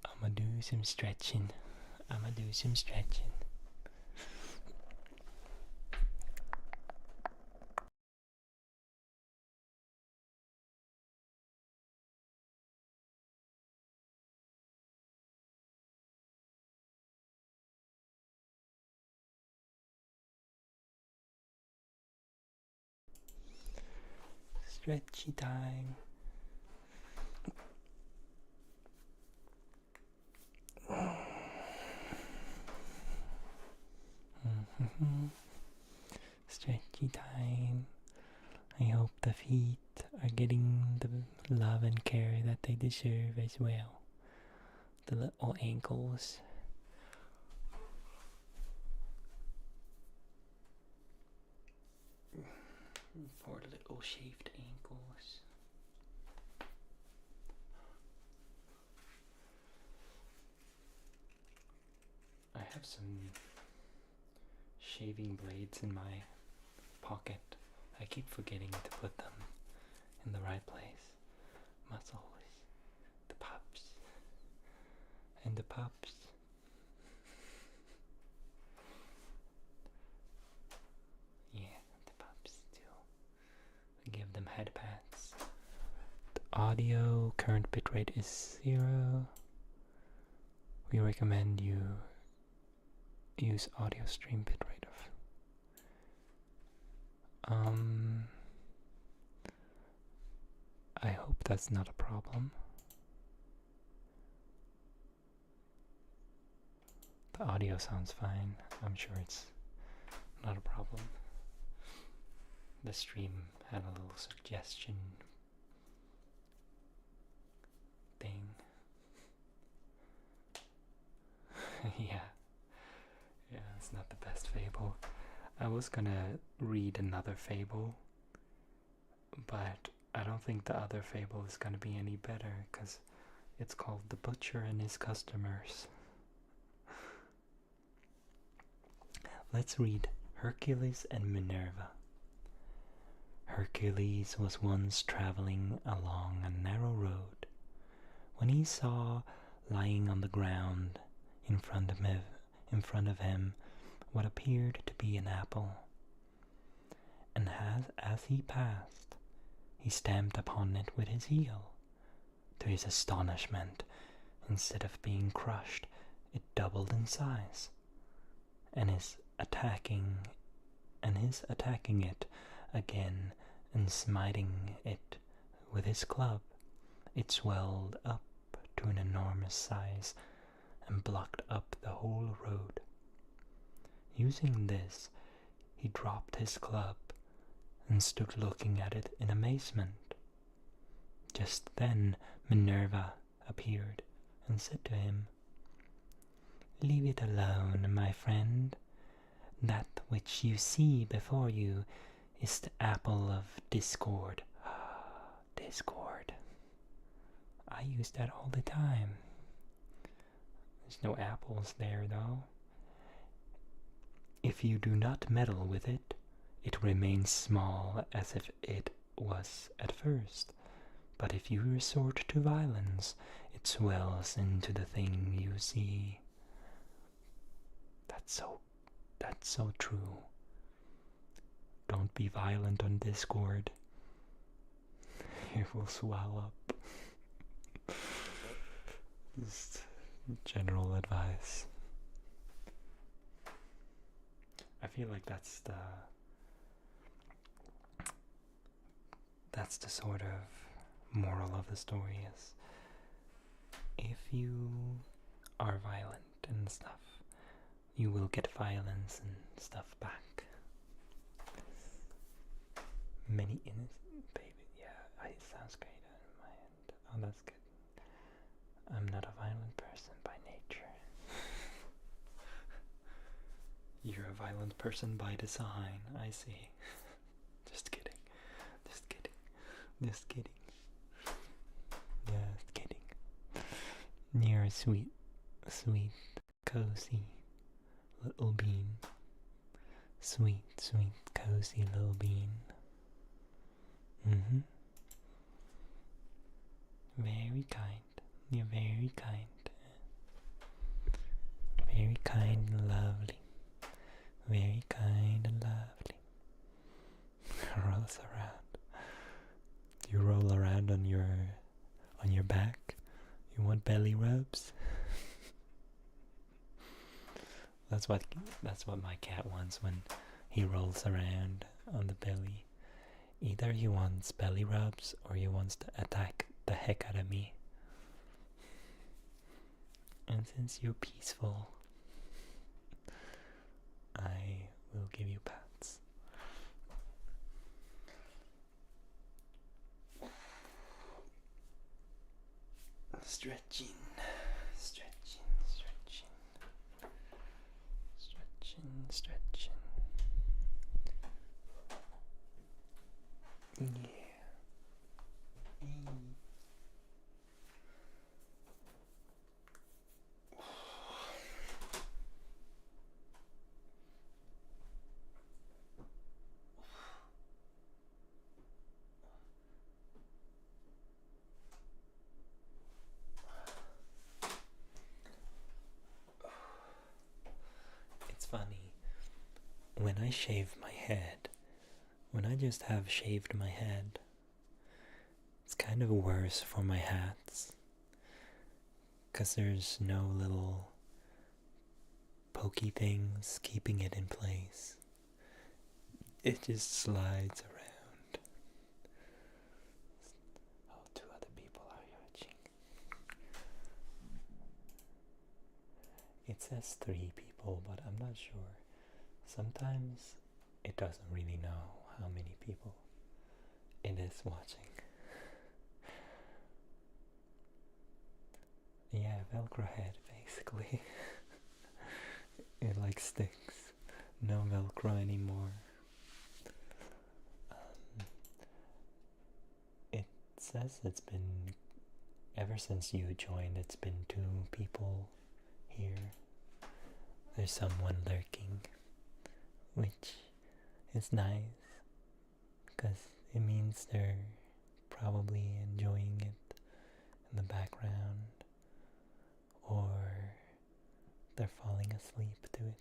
I'ma do some stretching. Stretchy time. Stretchy time. I hope the feet are getting the love and care that they deserve as well. The little ankles. Poor little shaved ankles. I have some shaving blades in my pocket. I keep forgetting to put them in the right place. Muscles. The pups. And the pups. Yeah, the pups too. Give them head pats. The audio current bitrate is 0. We recommend you use audio stream bitrate of I hope that's not a problem. The audio sounds fine. I'm sure it's not a problem. The stream had a little suggestion thing. Yeah, it's not the best fable. I was gonna read another fable, but I don't think the other fable is gonna be any better because it's called The Butcher and His Customers. Let's read Hercules and Minerva. Hercules was once traveling along a narrow road when he saw lying on the ground in front of him what appeared to be an apple. And as he passed, he stamped upon it with his heel. To his astonishment, instead of being crushed, it doubled in size, and his attacking and his attacking it again and smiting it with his club, it swelled up to an enormous size and blocked up the whole road. Using this, he dropped his club and stood looking at it in amazement. Just then Minerva appeared and said to him, "Leave it alone, my friend. That which you see before you is the apple of discord." Discord. I use that all the time. There's no apples there, though. If you do not meddle with it, it remains small as if it was at first. But if you resort to violence, it swells into the thing you see. That's so true. Don't be violent on Discord. It will swell up. Just general advice. I feel like that's the sort of moral of the story is if you are violent and stuff, you will get violence and stuff back. Many innocent baby, yeah, it sounds great on my end. Oh, that's good. I'm not a violent person by nature. You're a violent person by design, I see. Just kidding. Just kidding. Just kidding. Just kidding. You're a sweet, sweet, cozy little bean. Sweet, sweet, cozy little bean. Very kind. You're very kind. Very kind and lovely. Very kind and lovely. Rolls around. You roll around on your back. You want belly rubs? That's what my cat wants when he rolls around on the belly. Either he wants belly rubs or he wants to attack the heck out of me. And since you're peaceful, I will give you pats. Stretching, stretching, stretching, stretching, stretching. Yeah. It's funny, when I shave my head, when I just have shaved my head, it's kind of worse for my hats, because there's no little pokey things keeping it in place. It just slides around. Oh, two other people are watching. It says 3 people, but I'm not sure. Sometimes it doesn't really know how many people it is watching. Yeah, Velcro head basically. It like sticks. No Velcro anymore. It says it's been, ever since you joined, it's been 2 people here. There's someone lurking, which is nice, because it means they're probably enjoying it in the background, or they're falling asleep to it.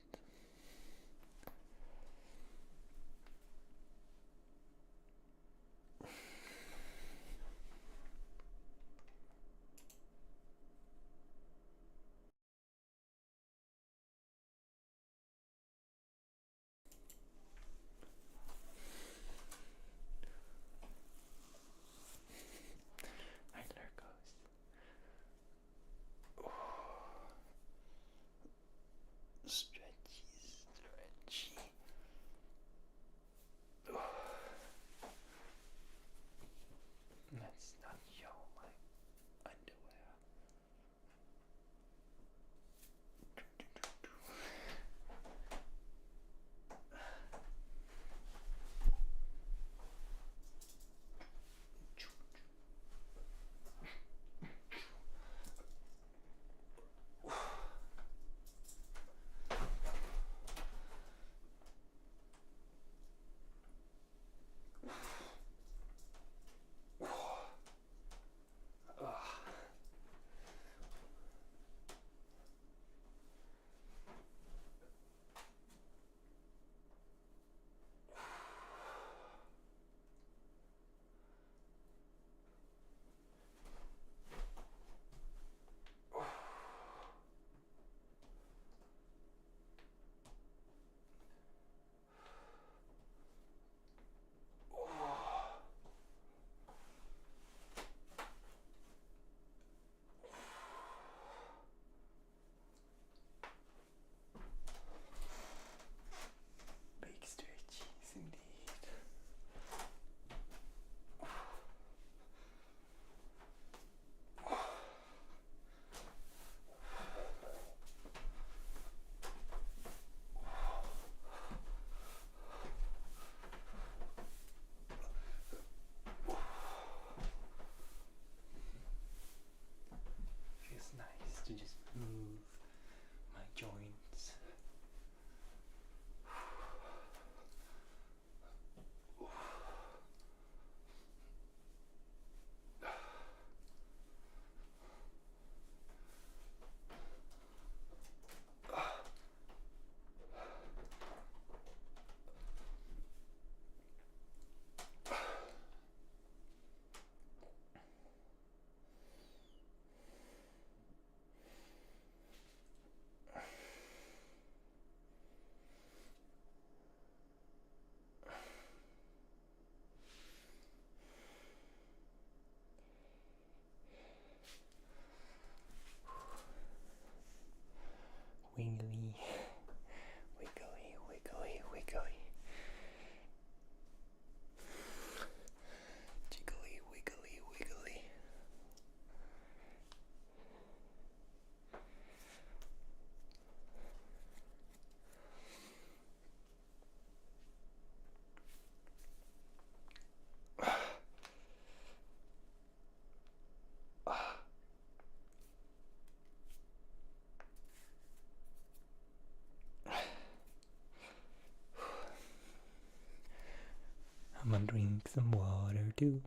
I'm gonna drink some water too.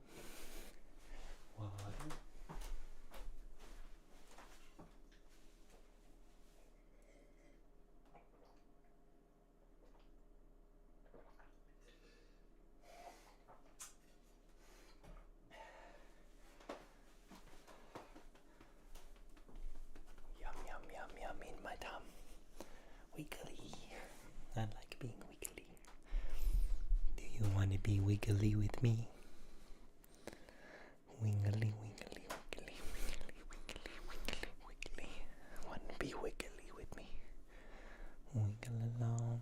Water. Yum, yum, yum, yum in my tum. Wiggly. I like being wiggly. Do you want to be wiggly with me? Wiggly, wiggly, wiggly, wiggly, wiggly, wiggly, wiggly. Want to be wiggly with me? Wiggle along.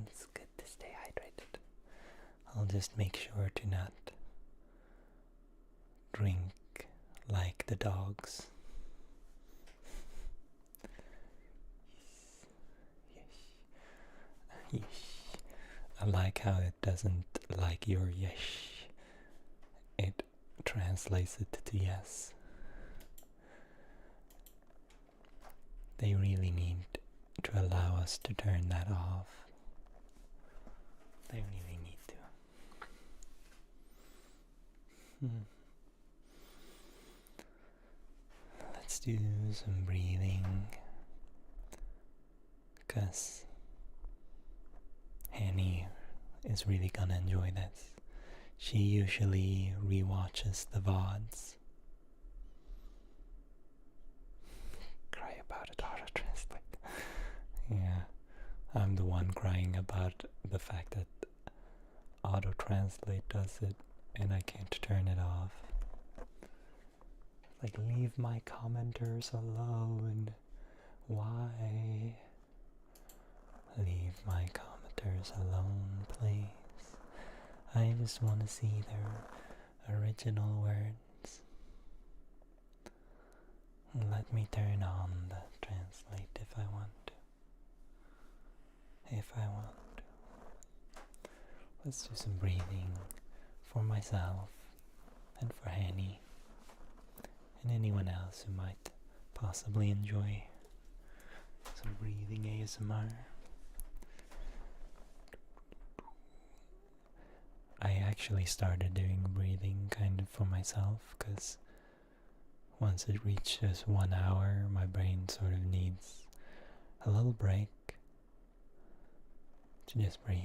It's good to stay hydrated. I'll just make sure to not drink like the dogs. Yes. I like how it doesn't like your yes. It translates it to yes. They really need to allow us to turn that off. They really need to. Let's do some breathing, because Annie is really gonna enjoy this. She usually rewatches the VODs. Cry about it, auto translate. Yeah, I'm the one crying about the fact that auto translate does it and I can't turn it off. Like, leave my commenters alone. Why? Leave my commenters alone, please. I just want to see their original words. Let me turn on the translate if I want to. If I want to. Let's do some breathing for myself and for Annie and anyone else who might possibly enjoy some breathing ASMR. I actually started doing breathing kind of for myself, because once it reaches 1 hour, my brain sort of needs a little break to just breathe.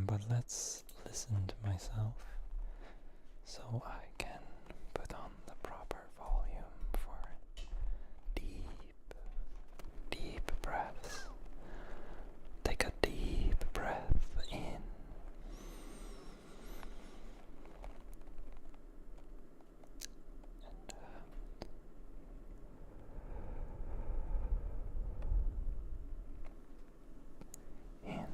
But let's listen to myself so I can put on the proper volume for deep, deep breaths. Take a deep breath in and out. In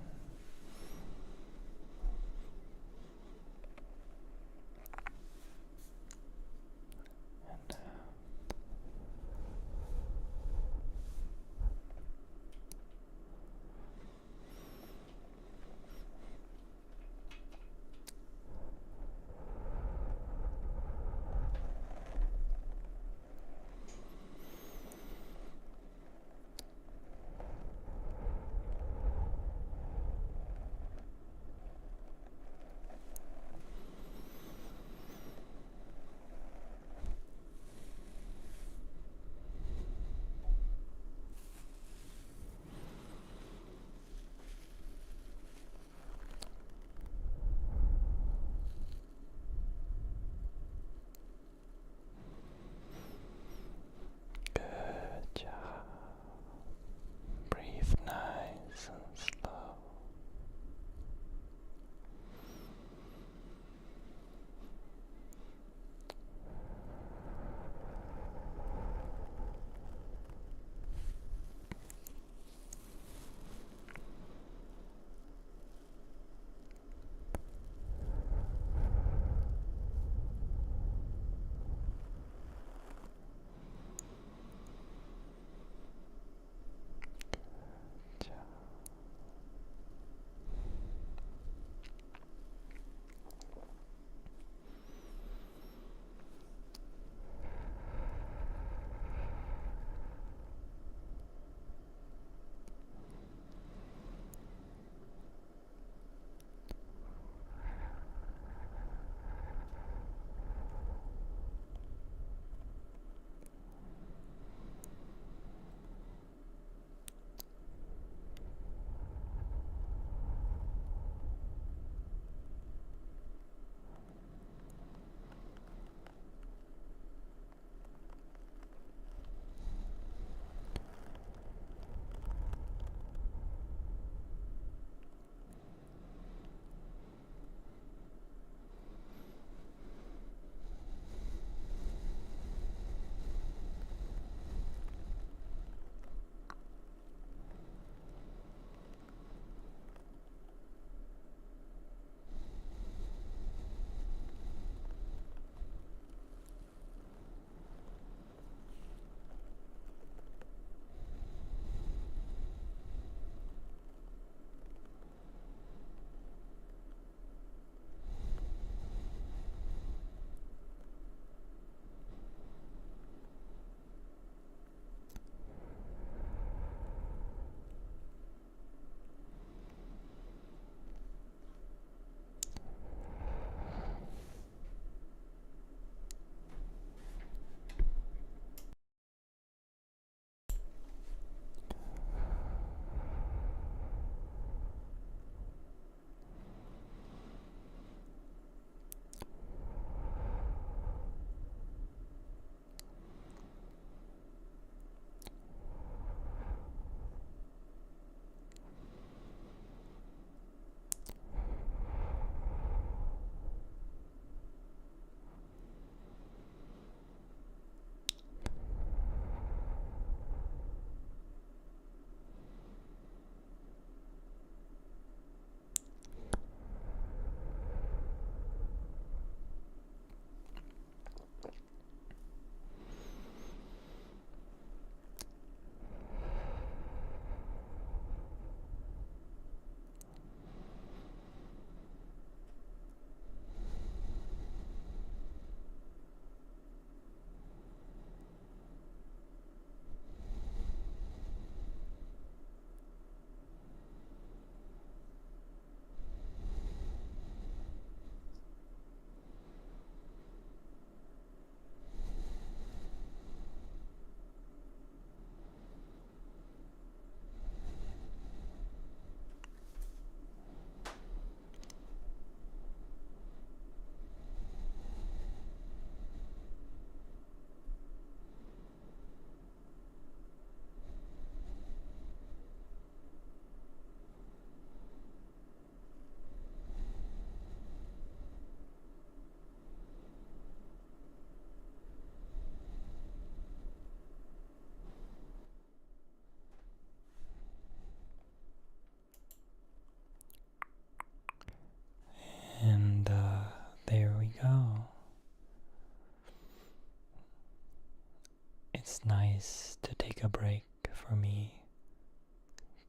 nice to take a break for me,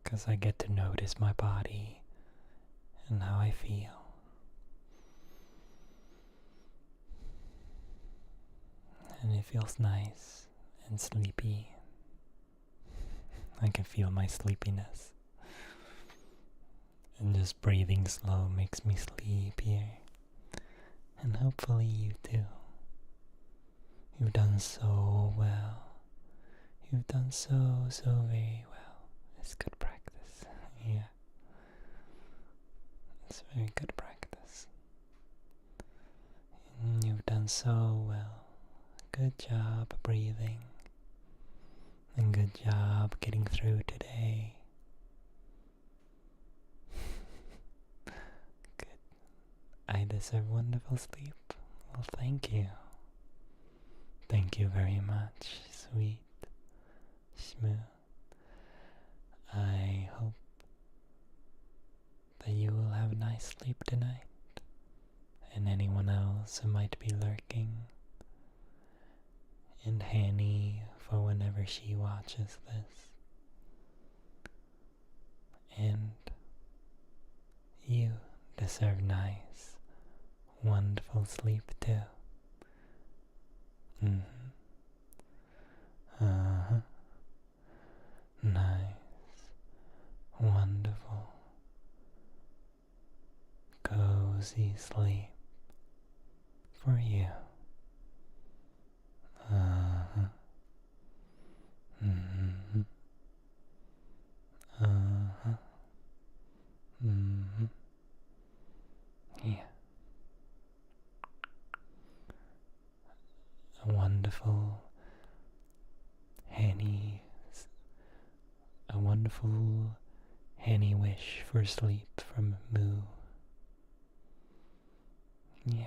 because I get to notice my body and how I feel. And it feels nice and sleepy. I can feel my sleepiness. And just breathing slow makes me sleepier. And hopefully you too. You've done so well. You've done so very well. It's good practice. Yeah. It's very good practice. And you've done so well. Good job breathing. And good job getting through today. Good. I deserve wonderful sleep. Well, thank you. Thank you very much, sweet Shmoo. I hope that you will have a nice sleep tonight. And anyone else who might be lurking. And Hanny for whenever she watches this. And you deserve nice, wonderful sleep too. Nice, wonderful, cozy sleep for you. Yeah. A wonderful Henny wish for sleep from Moo. Yeah.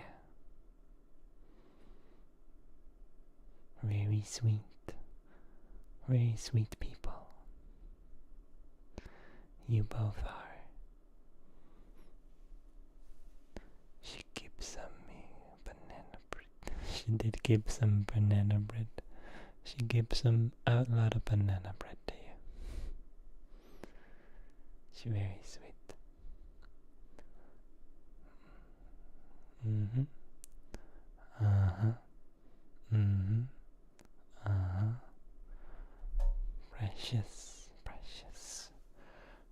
Very sweet people. You both are. She keeps some banana bread. She did give some banana bread. She gave some a lot of banana bread to you. She's very sweet.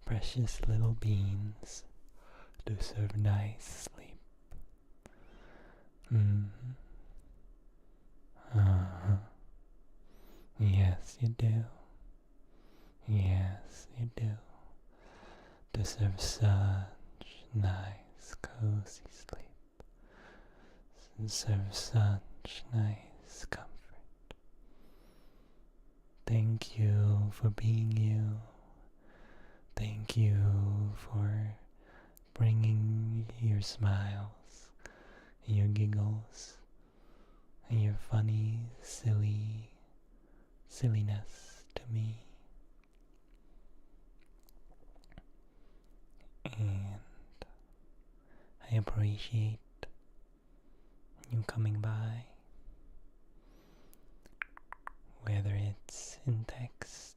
Precious little beans deserve nice sleep. Yes, you do. Yes, you do. Deserve such nice, cozy sleep. Deserve such nice comfort. Thank you for being you. Thank you for bringing your smiles, your giggles, and your funny, silliness to me. And I appreciate you coming by, whether it's in text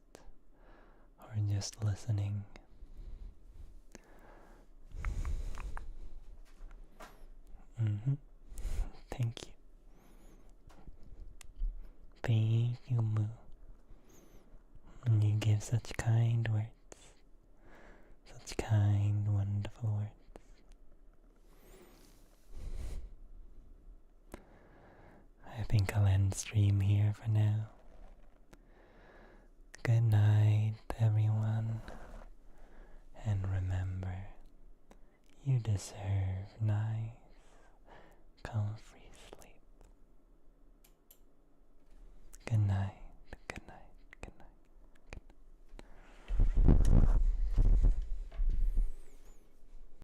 or just listening. Thank you. Thank you, Moo. You give such kind words. Such kind, wonderful words. I think I'll end stream here for now. Good night, everyone. And remember, you deserve nice, comfy